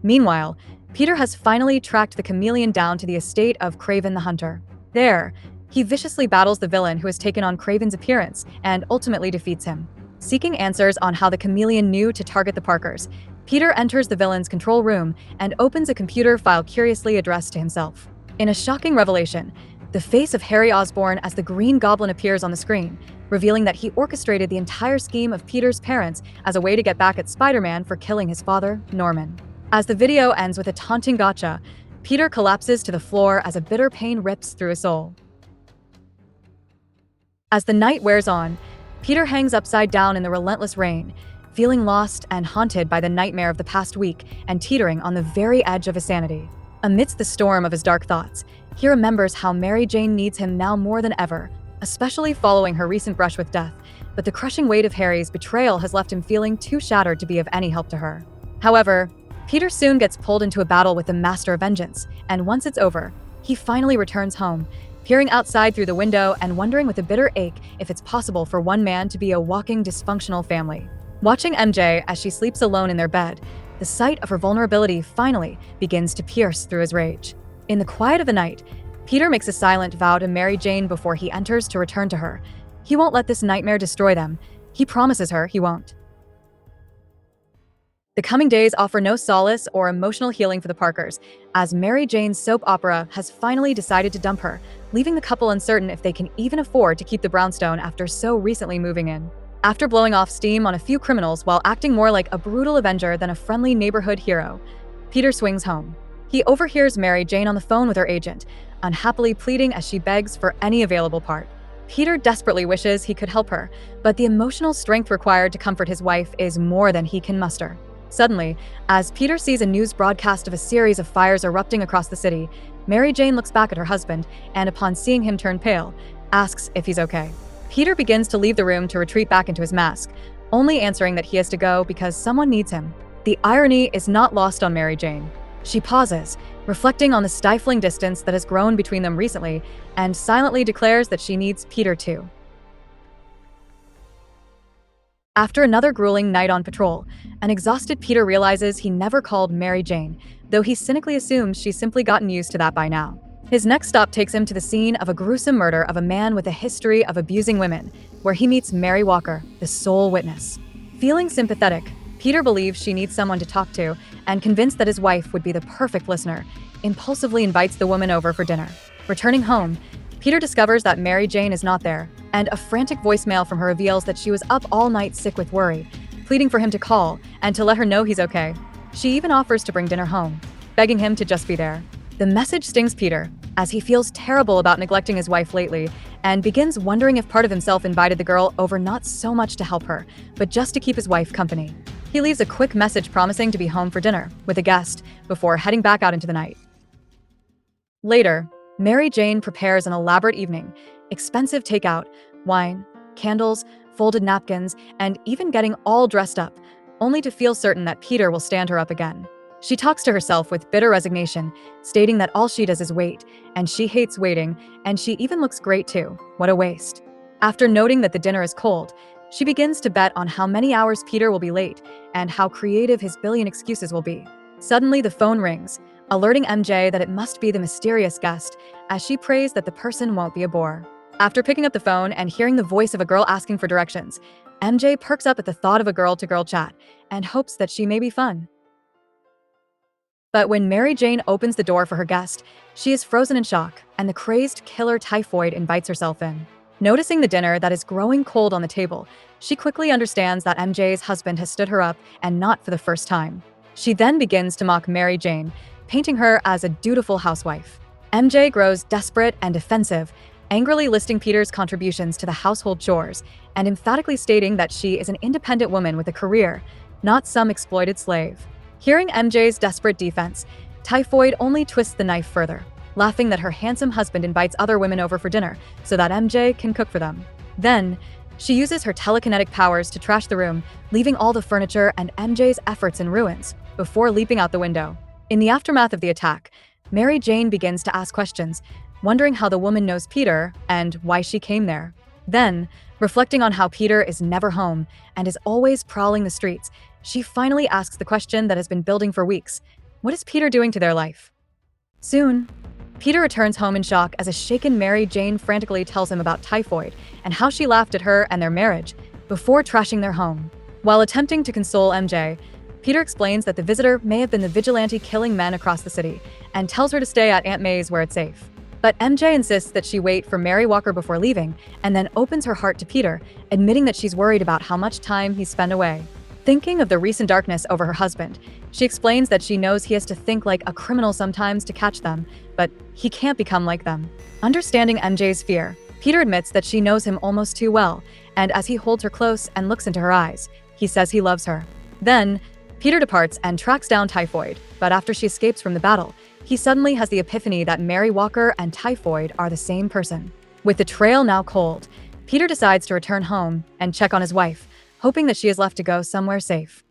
Meanwhile, Peter has finally tracked the chameleon down to the estate of Craven the Hunter. There, he viciously battles the villain who has taken on Craven's appearance and ultimately defeats him. Seeking answers on how the chameleon knew to target the Parkers, Peter enters the villain's control room and opens a computer file curiously addressed to himself. In a shocking revelation, the face of Harry Osborn as the Green Goblin appears on the screen, revealing that he orchestrated the entire scheme of Peter's parents as a way to get back at Spider-Man for killing his father, Norman. As the video ends with a taunting gotcha, Peter collapses to the floor as a bitter pain rips through his soul. As the night wears on, Peter hangs upside down in the relentless rain, feeling lost and haunted by the nightmare of the past week and teetering on the very edge of his sanity. Amidst the storm of his dark thoughts, he remembers how Mary Jane needs him now more than ever, especially following her recent brush with death, but the crushing weight of Harry's betrayal has left him feeling too shattered to be of any help to her. However, Peter soon gets pulled into a battle with the Master of Vengeance, and once it's over, he finally returns home, peering outside through the window and wondering with a bitter ache if it's possible for one man to be a walking dysfunctional family. Watching MJ as she sleeps alone in their bed, the sight of her vulnerability finally begins to pierce through his rage. In the quiet of the night, Peter makes a silent vow to Mary Jane before he enters to return to her. He won't let this nightmare destroy them. He promises her he won't. The coming days offer no solace or emotional healing for the Parkers, as Mary Jane's soap opera has finally decided to dump her, leaving the couple uncertain if they can even afford to keep the brownstone after so recently moving in. After blowing off steam on a few criminals while acting more like a brutal avenger than a friendly neighborhood hero, Peter swings home. He overhears Mary Jane on the phone with her agent, unhappily pleading as she begs for any available part. Peter desperately wishes he could help her, but the emotional strength required to comfort his wife is more than he can muster. Suddenly, as Peter sees a news broadcast of a series of fires erupting across the city, Mary Jane looks back at her husband and, upon seeing him turn pale, asks if he's okay. Peter begins to leave the room to retreat back into his mask, only answering that he has to go because someone needs him. The irony is not lost on Mary Jane. She pauses, reflecting on the stifling distance that has grown between them recently, and silently declares that she needs Peter too. After another grueling night on patrol, an exhausted Peter realizes he never called Mary Jane, though he cynically assumes she's simply gotten used to that by now. His next stop takes him to the scene of a gruesome murder of a man with a history of abusing women, where he meets Mary Walker, the sole witness. Feeling sympathetic, Peter believes she needs someone to talk to, and convinced that his wife would be the perfect listener, impulsively invites the woman over for dinner. Returning home, Peter discovers that Mary Jane is not there, and a frantic voicemail from her reveals that she was up all night sick with worry, pleading for him to call and to let her know he's okay. She even offers to bring dinner home, begging him to just be there. The message stings Peter, as he feels terrible about neglecting his wife lately, and begins wondering if part of himself invited the girl over not so much to help her, but just to keep his wife company. He leaves a quick message promising to be home for dinner with a guest before heading back out into the night. Later, Mary Jane prepares an elaborate evening, expensive takeout, wine, candles, folded napkins, and even getting all dressed up, only to feel certain that Peter will stand her up again. She talks to herself with bitter resignation, stating that all she does is wait, and she hates waiting, and she even looks great too. What a waste. After noting that the dinner is cold, she begins to bet on how many hours Peter will be late and how creative his billion excuses will be. Suddenly, the phone rings, alerting MJ that it must be the mysterious guest, as she prays that the person won't be a bore. After picking up the phone and hearing the voice of a girl asking for directions, MJ perks up at the thought of a girl-to-girl chat and hopes that she may be fun. But when Mary Jane opens the door for her guest, she is frozen in shock, and the crazed killer Typhoid invites herself in. Noticing the dinner that is growing cold on the table, she quickly understands that MJ's husband has stood her up, and not for the first time. She then begins to mock Mary Jane, painting her as a dutiful housewife. MJ grows desperate and defensive, angrily listing Peter's contributions to the household chores, and emphatically stating that she is an independent woman with a career, not some exploited slave. Hearing MJ's desperate defense, Typhoid only twists the knife further, laughing that her handsome husband invites other women over for dinner so that MJ can cook for them. Then, she uses her telekinetic powers to trash the room, leaving all the furniture and MJ's efforts in ruins, before leaping out the window. In the aftermath of the attack, Mary Jane begins to ask questions, wondering how the woman knows Peter and why she came there. Then, reflecting on how Peter is never home and is always prowling the streets, she finally asks the question that has been building for weeks. What is Peter doing to their life? Soon, Peter returns home in shock as a shaken Mary Jane frantically tells him about Typhoid and how she laughed at her and their marriage before trashing their home. While attempting to console MJ, Peter explains that the visitor may have been the vigilante killing men across the city and tells her to stay at Aunt May's where it's safe. But MJ insists that she wait for Mary Walker before leaving and then opens her heart to Peter, admitting that she's worried about how much time he's spent away. Thinking of the recent darkness over her husband, she explains that she knows he has to think like a criminal sometimes to catch them, but he can't become like them. Understanding MJ's fear, Peter admits that she knows him almost too well, and as he holds her close and looks into her eyes, he says he loves her. Then, Peter departs and tracks down Typhoid, but after she escapes from the battle, he suddenly has the epiphany that Mary Walker and Typhoid are the same person. With the trail now cold, Peter decides to return home and check on his wife, hoping that she is left to go somewhere safe.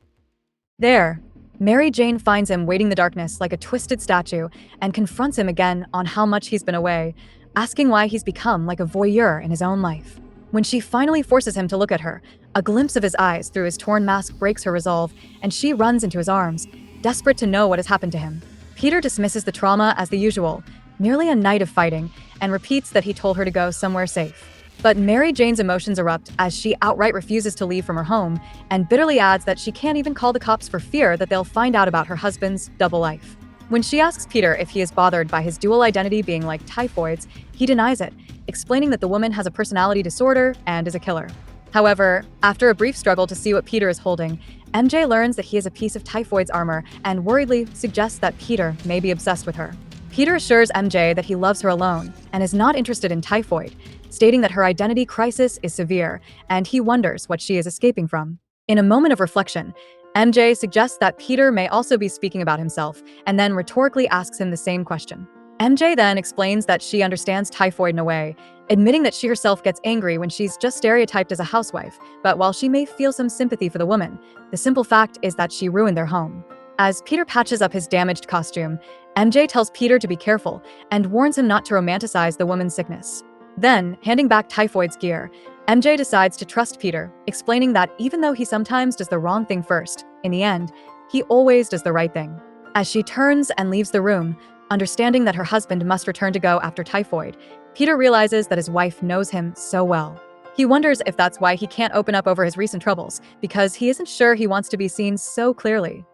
There, Mary Jane finds him waiting in the darkness like a twisted statue and confronts him again on how much he's been away, asking why he's become like a voyeur in his own life. When she finally forces him to look at her, a glimpse of his eyes through his torn mask breaks her resolve, and she runs into his arms, desperate to know what has happened to him. Peter dismisses the trauma as the usual, merely a night of fighting, and repeats that he told her to go somewhere safe. But Mary Jane's emotions erupt as she outright refuses to leave from her home and bitterly adds that she can't even call the cops for fear that they'll find out about her husband's double life. When she asks Peter if he is bothered by his dual identity being like Typhoid's, he denies it, explaining that the woman has a personality disorder and is a killer. However, after a brief struggle to see what Peter is holding, MJ learns that he is a piece of Typhoid's armor and worriedly suggests that Peter may be obsessed with her. Peter assures MJ that he loves her alone and is not interested in Typhoid, stating that her identity crisis is severe and he wonders what she is escaping from. In a moment of reflection, MJ suggests that Peter may also be speaking about himself and then rhetorically asks him the same question. MJ then explains that she understands Typhoid in a way, admitting that she herself gets angry when she's just stereotyped as a housewife, but while she may feel some sympathy for the woman, the simple fact is that she ruined their home. As Peter patches up his damaged costume, MJ tells Peter to be careful and warns him not to romanticize the woman's sickness. Then, handing back Typhoid's gear, MJ decides to trust Peter, explaining that even though he sometimes does the wrong thing first, in the end, he always does the right thing. As she turns and leaves the room, understanding that her husband must return to go after Typhoid, Peter realizes that his wife knows him so well. He wonders if that's why he can't open up over his recent troubles, because he isn't sure he wants to be seen so clearly.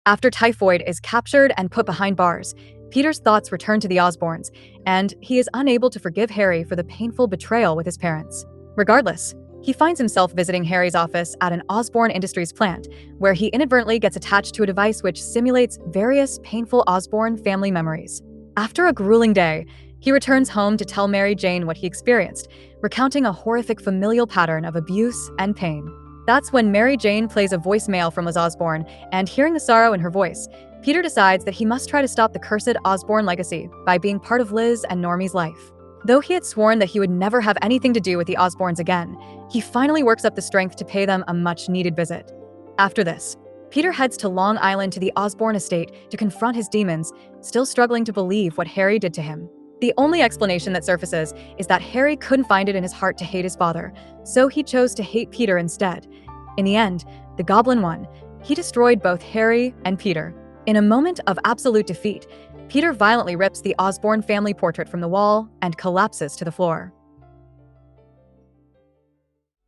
After Typhoid is captured and put behind bars, Peter's thoughts return to the Osborns, and he is unable to forgive Harry for the painful betrayal with his parents. Regardless, he finds himself visiting Harry's office at an Osborn Industries plant, where he inadvertently gets attached to a device which simulates various painful Osborn family memories. After a grueling day, He returns home to tell Mary Jane what he experienced, recounting a horrific familial pattern of abuse and pain. That's when Mary Jane plays a voicemail from Liz Osborne, and hearing the sorrow in her voice, Peter decides that he must try to stop the cursed Osborne legacy by being part of Liz and Normie's life. Though he had sworn that he would never have anything to do with the Osbornes again, he finally works up the strength to pay them a much-needed visit. After this, Peter heads to Long Island to the Osborne estate to confront his demons, still struggling to believe what Harry did to him. The only explanation that surfaces is that Harry couldn't find it in his heart to hate his father, so he chose to hate Peter instead. In the end, the Goblin won. He destroyed both Harry and Peter. In a moment of absolute defeat, Peter violently rips the Osborne family portrait from the wall and collapses to the floor.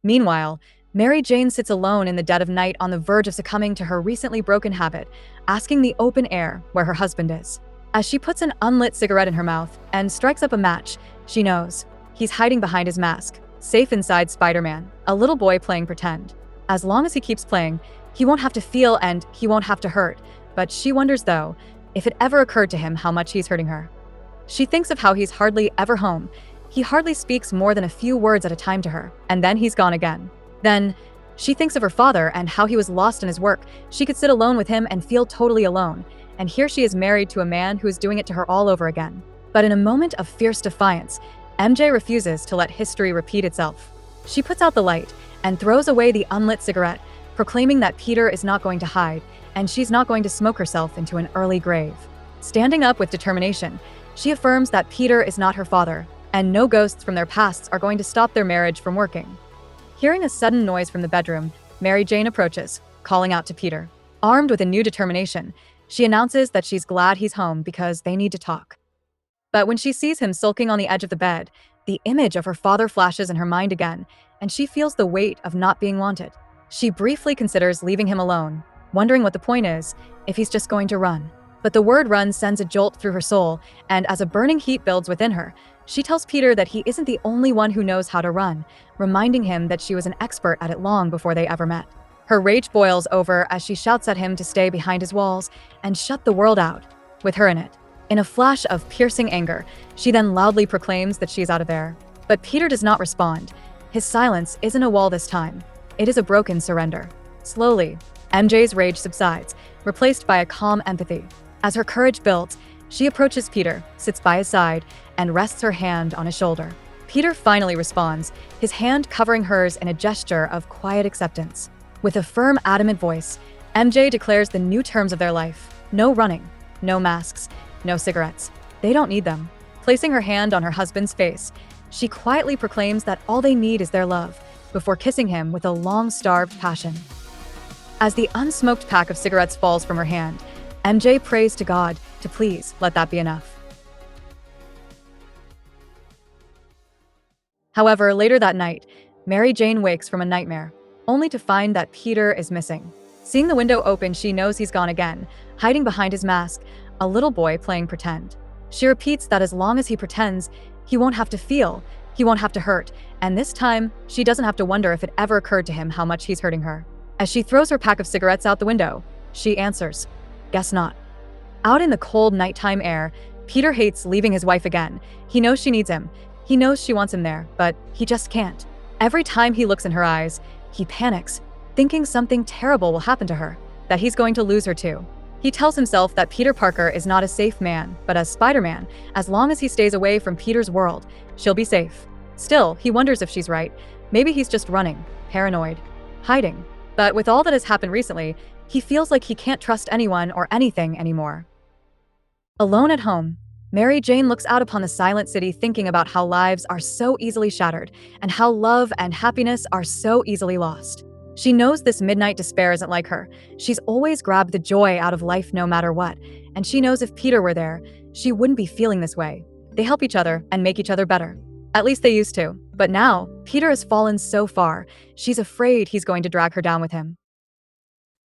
Meanwhile, Mary Jane sits alone in the dead of night on the verge of succumbing to her recently broken habit, asking the open air where her husband is. As she puts an unlit cigarette in her mouth and strikes up a match, she knows he's hiding behind his mask, safe inside Spider-Man, a little boy playing pretend. As long as he keeps playing, he won't have to feel and he won't have to hurt, but she wonders, though, if it ever occurred to him how much he's hurting her. She thinks of how he's hardly ever home. He hardly speaks more than a few words at a time to her, and then he's gone again. Then, she thinks of her father and how he was lost in his work. She could sit alone with him and feel totally alone, and here she is married to a man who is doing it to her all over again. But in a moment of fierce defiance, MJ refuses to let history repeat itself. She puts out the light and throws away the unlit cigarette, proclaiming that Peter is not going to hide, and she's not going to smoke herself into an early grave. Standing up with determination, she affirms that Peter is not her father, and no ghosts from their pasts are going to stop their marriage from working. Hearing a sudden noise from the bedroom, Mary Jane approaches, calling out to Peter. Armed with a new determination, she announces that she's glad he's home because they need to talk. But when she sees him sulking on the edge of the bed, the image of her father flashes in her mind again, and she feels the weight of not being wanted. She briefly considers leaving him alone, wondering what the point is, if he's just going to run. But the word run sends a jolt through her soul, and as a burning heat builds within her, she tells Peter that he isn't the only one who knows how to run, reminding him that she was an expert at it long before they ever met. Her rage boils over as she shouts at him to stay behind his walls and shut the world out, with her in it. In a flash of piercing anger, she then loudly proclaims that she's out of there. But Peter does not respond. His silence isn't a wall this time. It is a broken surrender. Slowly, MJ's rage subsides, replaced by a calm empathy. As her courage builds, she approaches Peter, sits by his side, and rests her hand on his shoulder. Peter finally responds, his hand covering hers in a gesture of quiet acceptance. With a firm, adamant voice, MJ declares the new terms of their life. No running, no masks, no cigarettes. They don't need them. Placing her hand on her husband's face, she quietly proclaims that all they need is their love, before kissing him with a long-starved passion. As the unsmoked pack of cigarettes falls from her hand, MJ prays to God to please let that be enough. However, later that night, Mary Jane wakes from a nightmare, only to find that Peter is missing. Seeing the window open, she knows he's gone again, hiding behind his mask, a little boy playing pretend. She repeats that as long as he pretends, he won't have to feel, he won't have to hurt, and this time, she doesn't have to wonder if it ever occurred to him how much he's hurting her. As she throws her pack of cigarettes out the window, she answers, "Guess not." Out in the cold nighttime air, Peter hates leaving his wife again. He knows she needs him. He knows she wants him there, but he just can't. Every time he looks in her eyes, he panics, thinking something terrible will happen to her, that he's going to lose her too. He tells himself that Peter Parker is not a safe man, but as Spider-Man, as long as he stays away from Peter's world, she'll be safe. Still, he wonders if she's right. Maybe he's just running, paranoid, hiding. But with all that has happened recently, he feels like he can't trust anyone or anything anymore. Alone at home, Mary Jane looks out upon the silent city, thinking about how lives are so easily shattered and how love and happiness are so easily lost. She knows this midnight despair isn't like her. She's always grabbed the joy out of life no matter what, and she knows if Peter were there, she wouldn't be feeling this way. They help each other and make each other better. At least they used to. But now, Peter has fallen so far, she's afraid he's going to drag her down with him.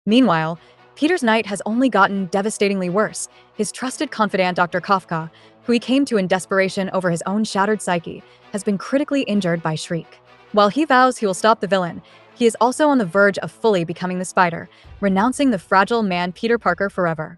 Meanwhile, Peter's night has only gotten devastatingly worse. His trusted confidant, Dr. Kafka, who he came to in desperation over his own shattered psyche, has been critically injured by Shriek. While he vows he will stop the villain, he is also on the verge of fully becoming the Spider, renouncing the fragile man Peter Parker forever.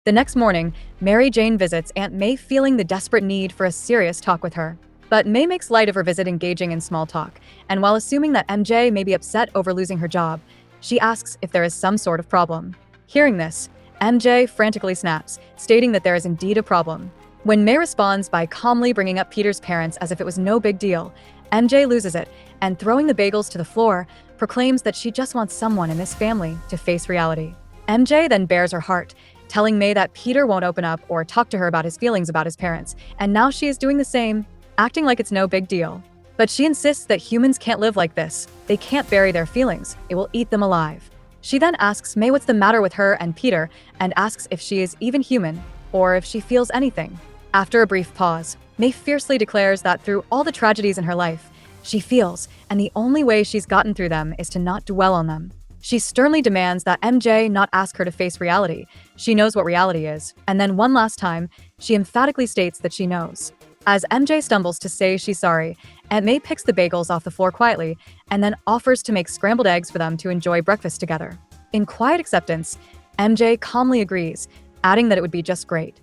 The next morning, Mary Jane visits Aunt May feeling the desperate need for a serious talk with her. But May makes light of her visit, engaging in small talk, and while assuming that MJ may be upset over losing her job, she asks if there is some sort of problem. Hearing this, MJ frantically snaps, stating that there is indeed a problem. When May responds by calmly bringing up Peter's parents as if it was no big deal, MJ loses it and, throwing the bagels to the floor, proclaims that she just wants someone in this family to face reality. MJ then bares her heart, telling May that Peter won't open up or talk to her about his feelings about his parents, and now she is doing the same, acting like it's no big deal. But she insists that humans can't live like this. They can't bury their feelings. It will eat them alive. She then asks May what's the matter with her and Peter, and asks if she is even human or if she feels anything. After a brief pause, May fiercely declares that through all the tragedies in her life, she feels, and the only way she's gotten through them is to not dwell on them. She sternly demands that MJ not ask her to face reality. She knows what reality is, and then one last time, she emphatically states that she knows. As MJ stumbles to say she's sorry, Aunt May picks the bagels off the floor quietly and then offers to make scrambled eggs for them to enjoy breakfast together. In quiet acceptance, MJ calmly agrees, adding that it would be just great.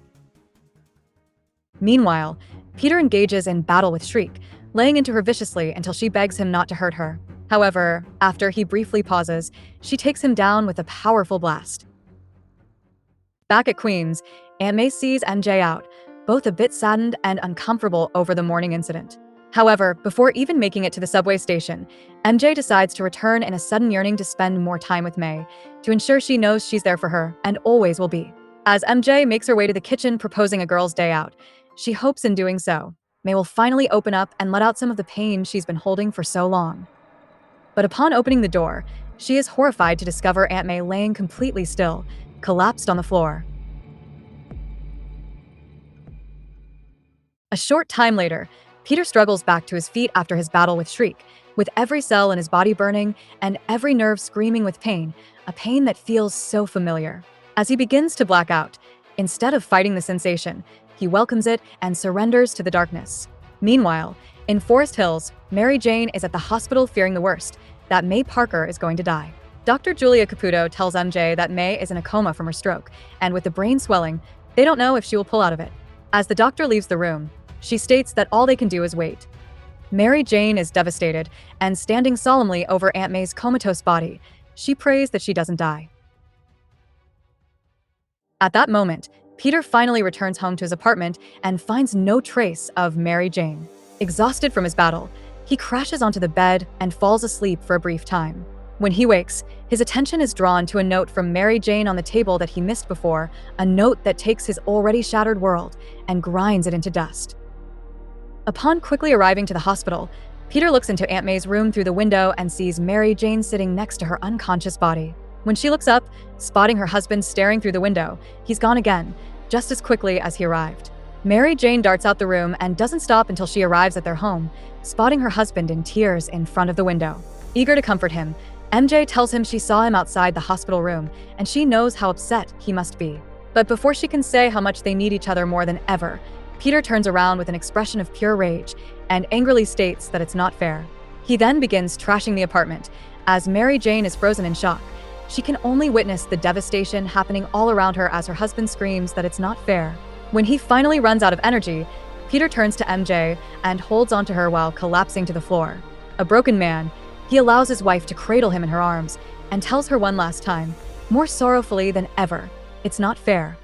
Meanwhile, Peter engages in battle with Shriek, laying into her viciously until she begs him not to hurt her. However, after he briefly pauses, she takes him down with a powerful blast. Back at Queens, Aunt May sees MJ out, both a bit saddened and uncomfortable over the morning incident. However, before even making it to the subway station, MJ decides to return in a sudden yearning to spend more time with May, to ensure she knows she's there for her and always will be. As MJ makes her way to the kitchen proposing a girl's day out, she hopes in doing so, May will finally open up and let out some of the pain she's been holding for so long. But upon opening the door, she is horrified to discover Aunt May laying completely still, collapsed on the floor. A short time later, Peter struggles back to his feet after his battle with Shriek, with every cell in his body burning and every nerve screaming with pain, a pain that feels so familiar. As he begins to black out, instead of fighting the sensation, he welcomes it and surrenders to the darkness. Meanwhile, in Forest Hills, Mary Jane is at the hospital fearing the worst, that May Parker is going to die. Dr. Julia Caputo tells MJ that May is in a coma from her stroke, and with the brain swelling, they don't know if she will pull out of it. As the doctor leaves the room, she states that all they can do is wait. Mary Jane is devastated, and standing solemnly over Aunt May's comatose body, she prays that she doesn't die. At that moment, Peter finally returns home to his apartment and finds no trace of Mary Jane. Exhausted from his battle, he crashes onto the bed and falls asleep for a brief time. When he wakes, his attention is drawn to a note from Mary Jane on the table that he missed before, a note that takes his already shattered world and grinds it into dust. Upon quickly arriving to the hospital, Peter looks into Aunt May's room through the window and sees Mary Jane sitting next to her unconscious body. When she looks up, spotting her husband staring through the window, he's gone again, just as quickly as he arrived. Mary Jane darts out the room and doesn't stop until she arrives at their home, spotting her husband in tears in front of the window. Eager to comfort him, MJ tells him she saw him outside the hospital room and she knows how upset he must be. But before she can say how much they need each other more than ever, Peter turns around with an expression of pure rage and angrily states that it's not fair. He then begins trashing the apartment. As Mary Jane is frozen in shock, she can only witness the devastation happening all around her as her husband screams that it's not fair. When he finally runs out of energy, Peter turns to MJ and holds onto her while collapsing to the floor. A broken man, he allows his wife to cradle him in her arms and tells her one last time, more sorrowfully than ever, it's not fair.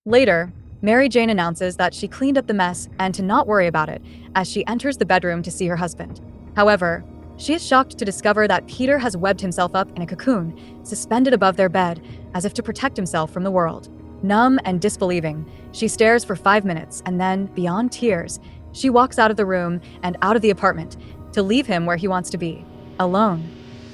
Later, Mary Jane announces that she cleaned up the mess and to not worry about it as she enters the bedroom to see her husband. However, she is shocked to discover that Peter has webbed himself up in a cocoon, suspended above their bed, as if to protect himself from the world. Numb and disbelieving, she stares for 5 minutes and then, beyond tears, she walks out of the room and out of the apartment to leave him where he wants to be, alone.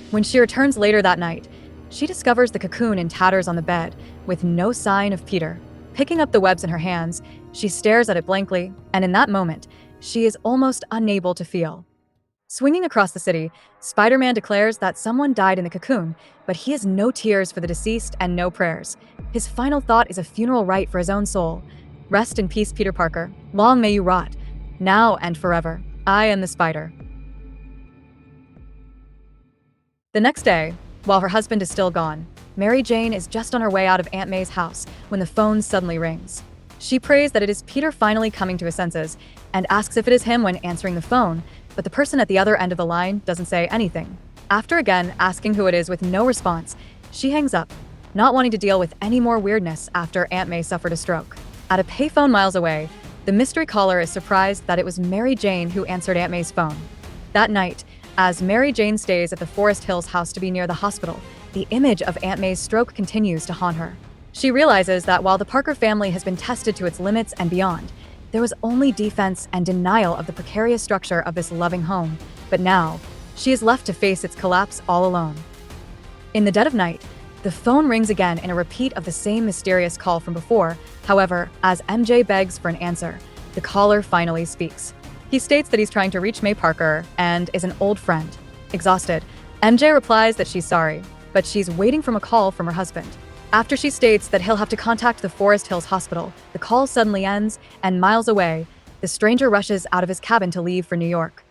When she returns later that night, she discovers the cocoon in tatters on the bed, with no sign of Peter. Picking up the webs in her hands, she stares at it blankly, and in that moment, she is almost unable to feel. Swinging across the city, Spider-Man declares that someone died in the cocoon, but he has no tears for the deceased and no prayers. His final thought is a funeral rite for his own soul. Rest in peace, Peter Parker. Long may you rot. Now and forever. I am the Spider. The next day, While her husband is still gone, Mary Jane is just on her way out of Aunt May's house when the phone suddenly rings. She prays that it is Peter finally coming to his senses and asks if it is him when answering the phone, but the person at the other end of the line doesn't say anything. After again asking who it is with no response, she hangs up, not wanting to deal with any more weirdness after Aunt May suffered a stroke. At a payphone miles away, the mystery caller is surprised that it was Mary Jane who answered Aunt May's phone. That night, as Mary Jane stays at the Forest Hills house to be near the hospital, the image of Aunt May's stroke continues to haunt her. She realizes that while the Parker family has been tested to its limits and beyond, there was only defense and denial of the precarious structure of this loving home. But now, she is left to face its collapse all alone. In the dead of night, the phone rings again in a repeat of the same mysterious call from before. However, as MJ begs for an answer, the caller finally speaks. He states that he's trying to reach May Parker and is an old friend. Exhausted, MJ replies that she's sorry, but she's waiting for a call from her husband. After she states that he'll have to contact the Forest Hills Hospital, the call suddenly ends, and miles away, the stranger rushes out of his cabin to leave for New York.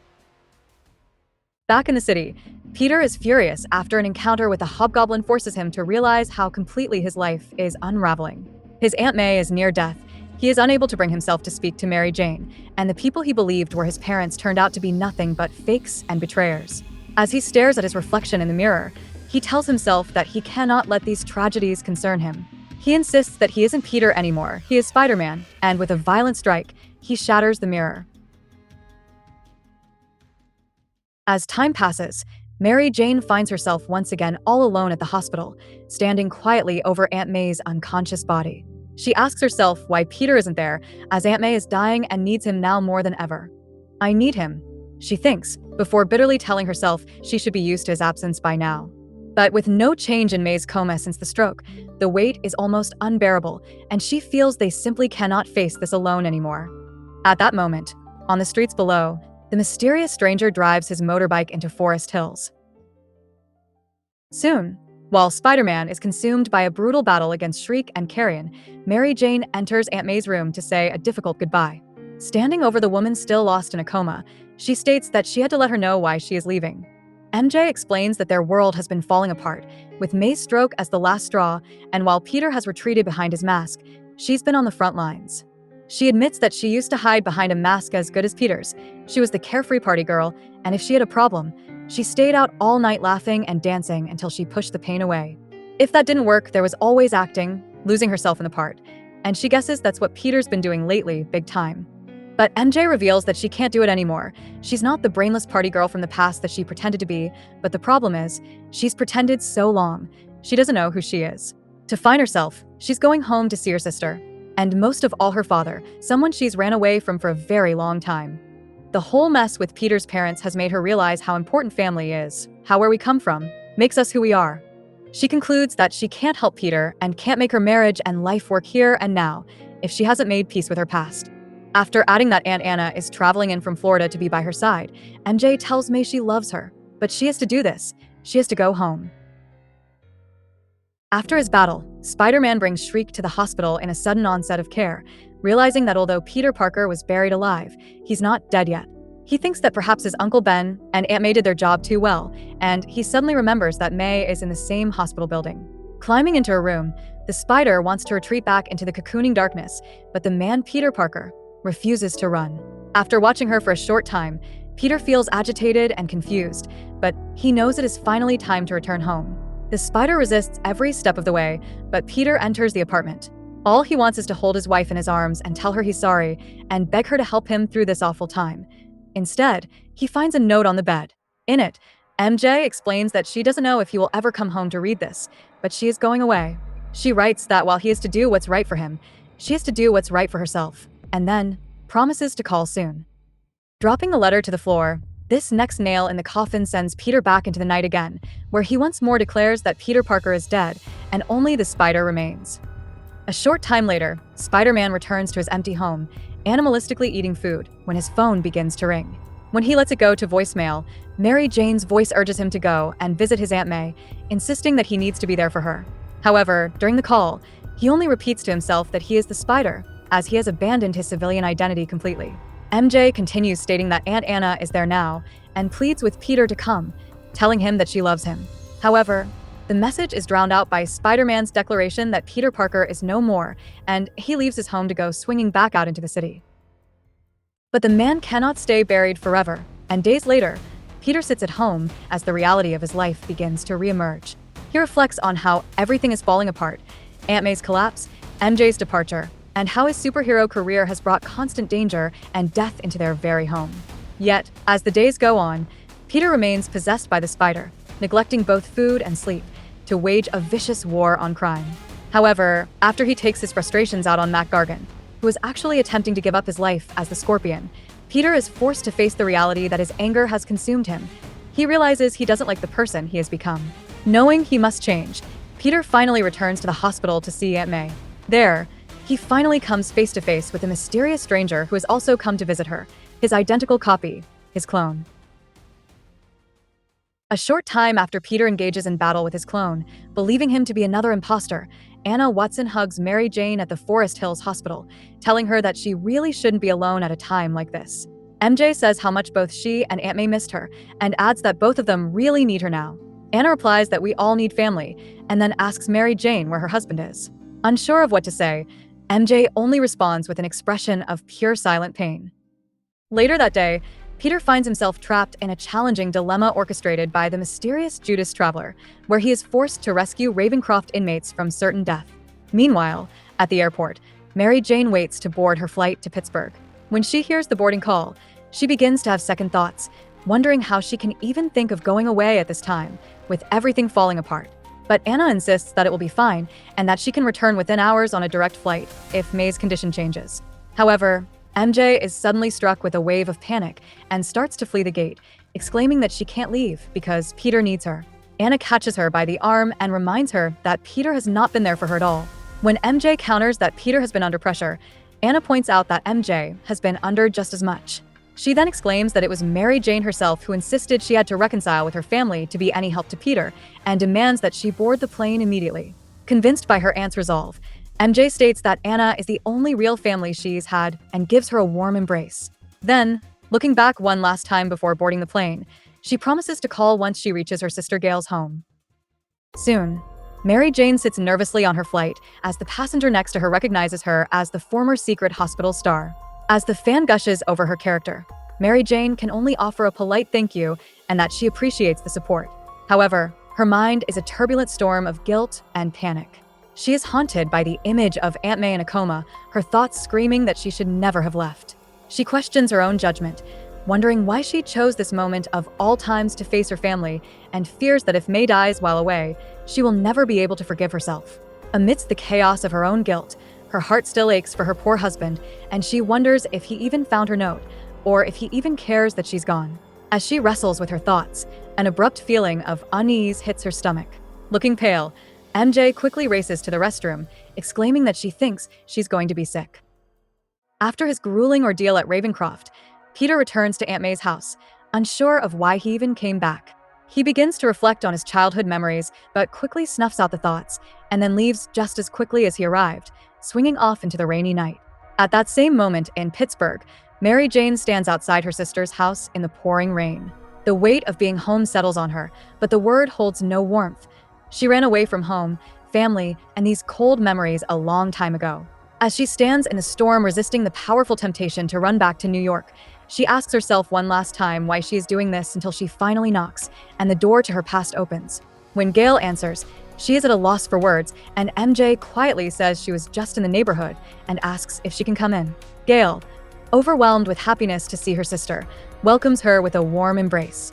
Back in the city, Peter is furious after an encounter with a hobgoblin forces him to realize how completely his life is unraveling. His Aunt May is near death. He is unable to bring himself to speak to Mary Jane, and the people he believed were his parents turned out to be nothing but fakes and betrayers. As he stares at his reflection in the mirror, he tells himself that he cannot let these tragedies concern him. He insists that he isn't Peter anymore, he is Spider-Man, and with a violent strike, he shatters the mirror. As time passes, Mary Jane finds herself once again all alone at the hospital, standing quietly over Aunt May's unconscious body. She asks herself why Peter isn't there, as Aunt May is dying and needs him now more than ever. I need him, she thinks, before bitterly telling herself she should be used to his absence by now. But with no change in May's coma since the stroke, the weight is almost unbearable, and she feels they simply cannot face this alone anymore. At that moment, on the streets below, the mysterious stranger drives his motorbike into Forest Hills. Soon, while Spider-Man is consumed by a brutal battle against Shriek and Carrion, Mary Jane enters Aunt May's room to say a difficult goodbye. Standing over the woman still lost in a coma, she states that she had to let her know why she is leaving. MJ explains that their world has been falling apart, with May's stroke as the last straw, and while Peter has retreated behind his mask, she's been on the front lines. She admits that she used to hide behind a mask as good as Peter's. She was the carefree party girl, and if she had a problem, she stayed out all night laughing and dancing until she pushed the pain away. If that didn't work, there was always acting, losing herself in the part, and she guesses that's what Peter's been doing lately, big time. But MJ reveals that she can't do it anymore. She's not the brainless party girl from the past that she pretended to be, but the problem is, she's pretended so long, she doesn't know who she is. To find herself, she's going home to see her sister, and most of all her father, someone she's ran away from for a very long time. The whole mess with Peter's parents has made her realize how important family is, how where we come from makes us who we are. She concludes that she can't help Peter and can't make her marriage and life work here and now if she hasn't made peace with her past. After adding that Aunt Anna is traveling in from Florida to be by her side, MJ tells May she loves her, but she has to do this. She has to go home. After his battle, Spider-Man brings Shriek to the hospital in a sudden onset of care, realizing that although Peter Parker was buried alive, he's not dead yet. He thinks that perhaps his Uncle Ben and Aunt May did their job too well, and he suddenly remembers that May is in the same hospital building. Climbing into her room, the Spider wants to retreat back into the cocooning darkness, but the man Peter Parker refuses to run. After watching her for a short time, Peter feels agitated and confused, but he knows it is finally time to return home. The Spider resists every step of the way, but Peter enters the apartment. All he wants is to hold his wife in his arms and tell her he's sorry and beg her to help him through this awful time. Instead, he finds a note on the bed. In it, MJ explains that she doesn't know if he will ever come home to read this, but she is going away. She writes that while he is to do what's right for him, she has to do what's right for herself, and then promises to call soon. Dropping the letter to the floor, this next nail in the coffin sends Peter back into the night again, where he once more declares that Peter Parker is dead and only the Spider remains. A short time later, Spider-Man returns to his empty home, animalistically eating food, when his phone begins to ring. When he lets it go to voicemail, Mary Jane's voice urges him to go and visit his Aunt May, insisting that he needs to be there for her. However, during the call, he only repeats to himself that he is the Spider, as he has abandoned his civilian identity completely. MJ continues stating that Aunt Anna is there now and pleads with Peter to come, telling him that she loves him. However, The message is drowned out by Spider-Man's declaration that Peter Parker is no more, and he leaves his home to go swinging back out into the city. But the man cannot stay buried forever, and days later, Peter sits at home as the reality of his life begins to reemerge. He reflects on how everything is falling apart: Aunt May's collapse, MJ's departure, and how his superhero career has brought constant danger and death into their very home. Yet, as the days go on, Peter remains possessed by the spider, neglecting both food and sleep, to wage a vicious war on crime. However, after he takes his frustrations out on Mac Gargan, who is actually attempting to give up his life as the Scorpion, Peter is forced to face the reality that his anger has consumed him. He realizes he doesn't like the person he has become. Knowing he must change, Peter finally returns to the hospital to see Aunt May. There, he finally comes face to face with a mysterious stranger who has also come to visit her, his identical copy, his clone. A short time after Peter engages in battle with his clone, believing him to be another imposter, Anna Watson hugs Mary Jane at the Forest Hills Hospital, telling her that she really shouldn't be alone at a time like this. MJ says how much both she and Aunt May missed her, and adds that both of them really need her now. Anna replies that we all need family, and then asks Mary Jane where her husband is. Unsure of what to say, MJ only responds with an expression of pure silent pain. Later that day, Peter finds himself trapped in a challenging dilemma orchestrated by the mysterious Judas Traveler, where he is forced to rescue Ravencroft inmates from certain death. Meanwhile, at the airport, Mary Jane waits to board her flight to Pittsburgh. When she hears the boarding call, she begins to have second thoughts, wondering how she can even think of going away at this time, with everything falling apart. But Anna insists that it will be fine, and that she can return within hours on a direct flight, if May's condition changes. However, MJ is suddenly struck with a wave of panic and starts to flee the gate, exclaiming that she can't leave because Peter needs her. Anna catches her by the arm and reminds her that Peter has not been there for her at all. When MJ counters that Peter has been under pressure, Anna points out that MJ has been under just as much. She then exclaims that it was Mary Jane herself who insisted she had to reconcile with her family to be any help to Peter, and demands that she board the plane immediately. Convinced by her aunt's resolve, MJ states that Anna is the only real family she's had and gives her a warm embrace. Then, looking back one last time before boarding the plane, she promises to call once she reaches her sister Gail's home. Soon, Mary Jane sits nervously on her flight as the passenger next to her recognizes her as the former secret hospital star. As the fan gushes over her character, Mary Jane can only offer a polite thank you and that she appreciates the support. However, her mind is a turbulent storm of guilt and panic. She is haunted by the image of Aunt May in a coma, her thoughts screaming that she should never have left. She questions her own judgment, wondering why she chose this moment of all times to face her family, and fears that if May dies while away, she will never be able to forgive herself. Amidst the chaos of her own guilt, her heart still aches for her poor husband, and she wonders if he even found her note, or if he even cares that she's gone. As she wrestles with her thoughts, an abrupt feeling of unease hits her stomach. Looking pale, MJ quickly races to the restroom, exclaiming that she thinks she's going to be sick. After his grueling ordeal at Ravencroft, Peter returns to Aunt May's house, unsure of why he even came back. He begins to reflect on his childhood memories, but quickly snuffs out the thoughts, and then leaves just as quickly as he arrived, swinging off into the rainy night. At that same moment in Pittsburgh, Mary Jane stands outside her sister's house in the pouring rain. The weight of being home settles on her, but the word holds no warmth. She ran away from home, family, and these cold memories a long time ago. As she stands in the storm resisting the powerful temptation to run back to New York, she asks herself one last time why she is doing this until she finally knocks, and the door to her past opens. When Gail answers, she is at a loss for words, and MJ quietly says she was just in the neighborhood and asks if she can come in. Gail, overwhelmed with happiness to see her sister, welcomes her with a warm embrace.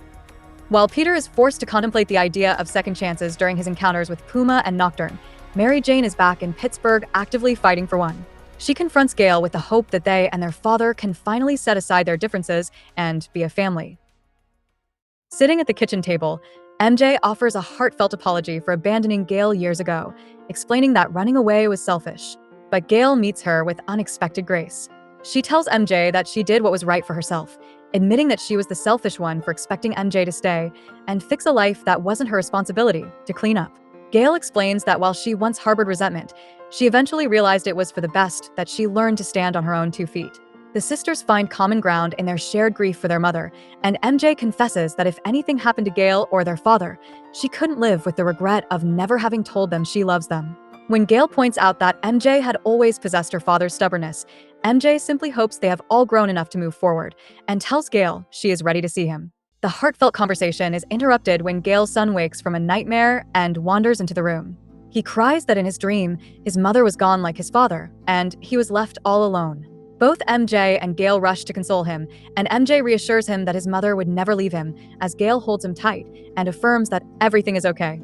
While Peter is forced to contemplate the idea of second chances during his encounters with Puma and Nocturne, Mary Jane is back in Pittsburgh actively fighting for one. She confronts Gail with the hope that they and their father can finally set aside their differences and be a family. Sitting at the kitchen table, MJ offers a heartfelt apology for abandoning Gail years ago, explaining that running away was selfish. But Gail meets her with unexpected grace. She tells MJ that she did what was right for herself, admitting that she was the selfish one for expecting MJ to stay and fix a life that wasn't her responsibility to clean up. Gail explains that while she once harbored resentment, she eventually realized it was for the best that she learned to stand on her own 2 feet. The sisters find common ground in their shared grief for their mother, and MJ confesses that if anything happened to Gail or their father, she couldn't live with the regret of never having told them she loves them. When Gail points out that MJ had always possessed her father's stubbornness, MJ simply hopes they have all grown enough to move forward, and tells Gail she is ready to see him. The heartfelt conversation is interrupted when Gail's son wakes from a nightmare and wanders into the room. He cries that in his dream, his mother was gone like his father, and he was left all alone. Both MJ and Gail rush to console him, and MJ reassures him that his mother would never leave him, as Gail holds him tight and affirms that everything is okay.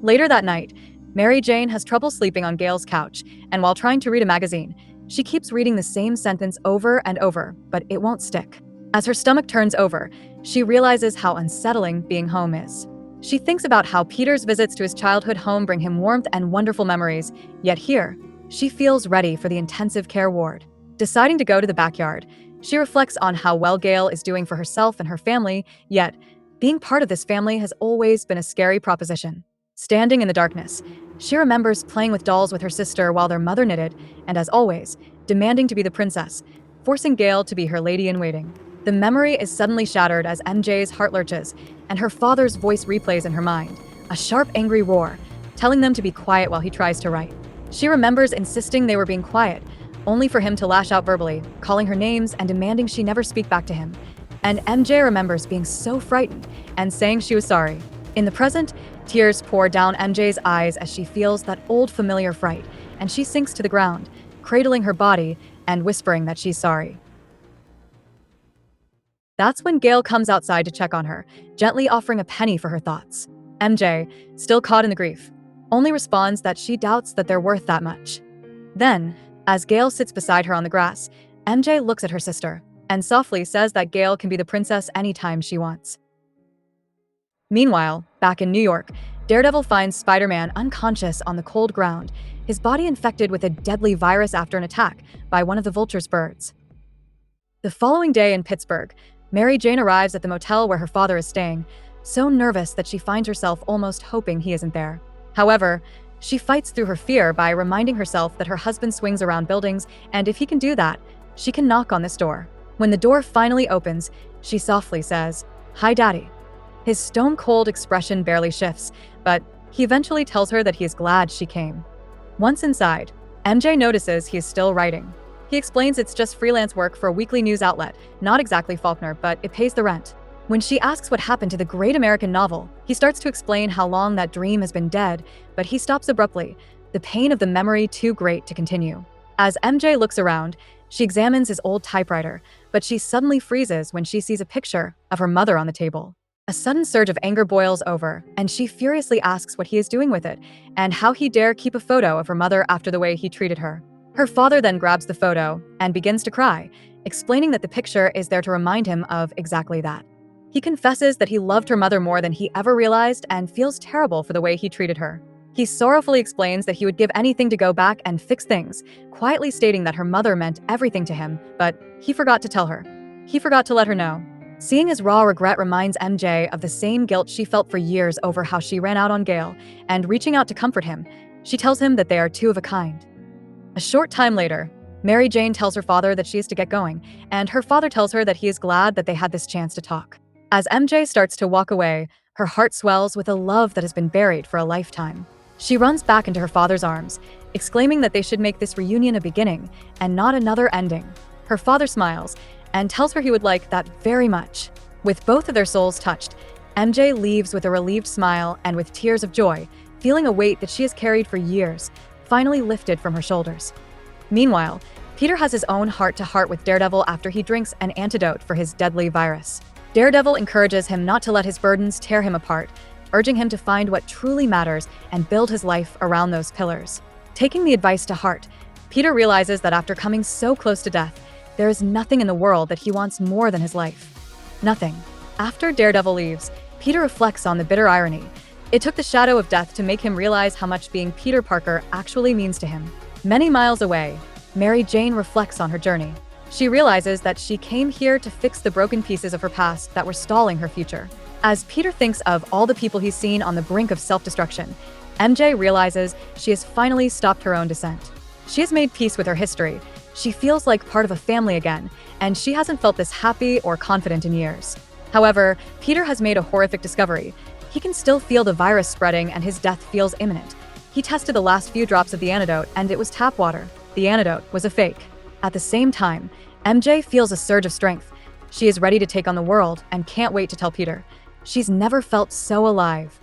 Later that night, Mary Jane has trouble sleeping on Gail's couch, and while trying to read a magazine, she keeps reading the same sentence over and over, but it won't stick. As her stomach turns over, she realizes how unsettling being home is. She thinks about how Peter's visits to his childhood home bring him warmth and wonderful memories, yet here, she feels ready for the intensive care ward. Deciding to go to the backyard, she reflects on how well Gail is doing for herself and her family, yet being part of this family has always been a scary proposition. Standing in the darkness, she remembers playing with dolls with her sister while their mother knitted, and as always, demanding to be the princess, forcing Gail to be her lady-in-waiting. The memory is suddenly shattered as MJ's heart lurches, and her father's voice replays in her mind, a sharp, angry roar, telling them to be quiet while he tries to write. She remembers insisting they were being quiet, only for him to lash out verbally, calling her names and demanding she never speak back to him. And MJ remembers being so frightened and saying she was sorry. In the present, tears pour down MJ's eyes as she feels that old familiar fright, and she sinks to the ground, cradling her body and whispering that she's sorry. That's when Gail comes outside to check on her, gently offering a penny for her thoughts. MJ, still caught in the grief, only responds that she doubts that they're worth that much. Then, as Gail sits beside her on the grass, MJ looks at her sister and softly says that Gail can be the princess anytime she wants. Meanwhile, back in New York, Daredevil finds Spider-Man unconscious on the cold ground, his body infected with a deadly virus after an attack by one of the Vulture's birds. The following day in Pittsburgh, Mary Jane arrives at the motel where her father is staying, so nervous that she finds herself almost hoping he isn't there. However, she fights through her fear by reminding herself that her husband swings around buildings, and if he can do that, she can knock on this door. When the door finally opens, she softly says, "Hi, Daddy." His stone-cold expression barely shifts, but he eventually tells her that he is glad she came. Once inside, MJ notices he is still writing. He explains it's just freelance work for a weekly news outlet, not exactly Faulkner, but it pays the rent. When she asks what happened to the great American novel, he starts to explain how long that dream has been dead, but he stops abruptly, the pain of the memory too great to continue. As MJ looks around, she examines his old typewriter, but she suddenly freezes when she sees a picture of her mother on the table. A sudden surge of anger boils over, and she furiously asks what he is doing with it, and how he dare keep a photo of her mother after the way he treated her. Her father then grabs the photo and begins to cry, explaining that the picture is there to remind him of exactly that. He confesses that he loved her mother more than he ever realized and feels terrible for the way he treated her. He sorrowfully explains that he would give anything to go back and fix things, quietly stating that her mother meant everything to him, but he forgot to tell her. He forgot to let her know. Seeing his raw regret reminds MJ of the same guilt she felt for years over how she ran out on Gail, and reaching out to comfort him, she tells him that they are two of a kind. A short time later, Mary Jane tells her father that she is to get going, and her father tells her that he is glad that they had this chance to talk. As MJ starts to walk away, her heart swells with a love that has been buried for a lifetime. She runs back into her father's arms, exclaiming that they should make this reunion a beginning and not another ending. Her father smiles and tells her he would like that very much. With both of their souls touched, MJ leaves with a relieved smile and with tears of joy, feeling a weight that she has carried for years, finally lifted from her shoulders. Meanwhile, Peter has his own heart-to-heart with Daredevil after he drinks an antidote for his deadly virus. Daredevil encourages him not to let his burdens tear him apart, urging him to find what truly matters and build his life around those pillars. Taking the advice to heart, Peter realizes that after coming so close to death, there is nothing in the world that he wants more than his life. Nothing. After Daredevil leaves, Peter reflects on the bitter irony. It took the shadow of death to make him realize how much being Peter Parker actually means to him. Many miles away, Mary Jane reflects on her journey. She realizes that she came here to fix the broken pieces of her past that were stalling her future. As Peter thinks of all the people he's seen on the brink of self-destruction, MJ realizes she has finally stopped her own descent. She has made peace with her history, She feels like part of a family again, and she hasn't felt this happy or confident in years. However, Peter has made a horrific discovery. He can still feel the virus spreading and his death feels imminent. He tested the last few drops of the antidote and it was tap water. The antidote was a fake. At the same time, MJ feels a surge of strength. She is ready to take on the world and can't wait to tell Peter. She's never felt so alive.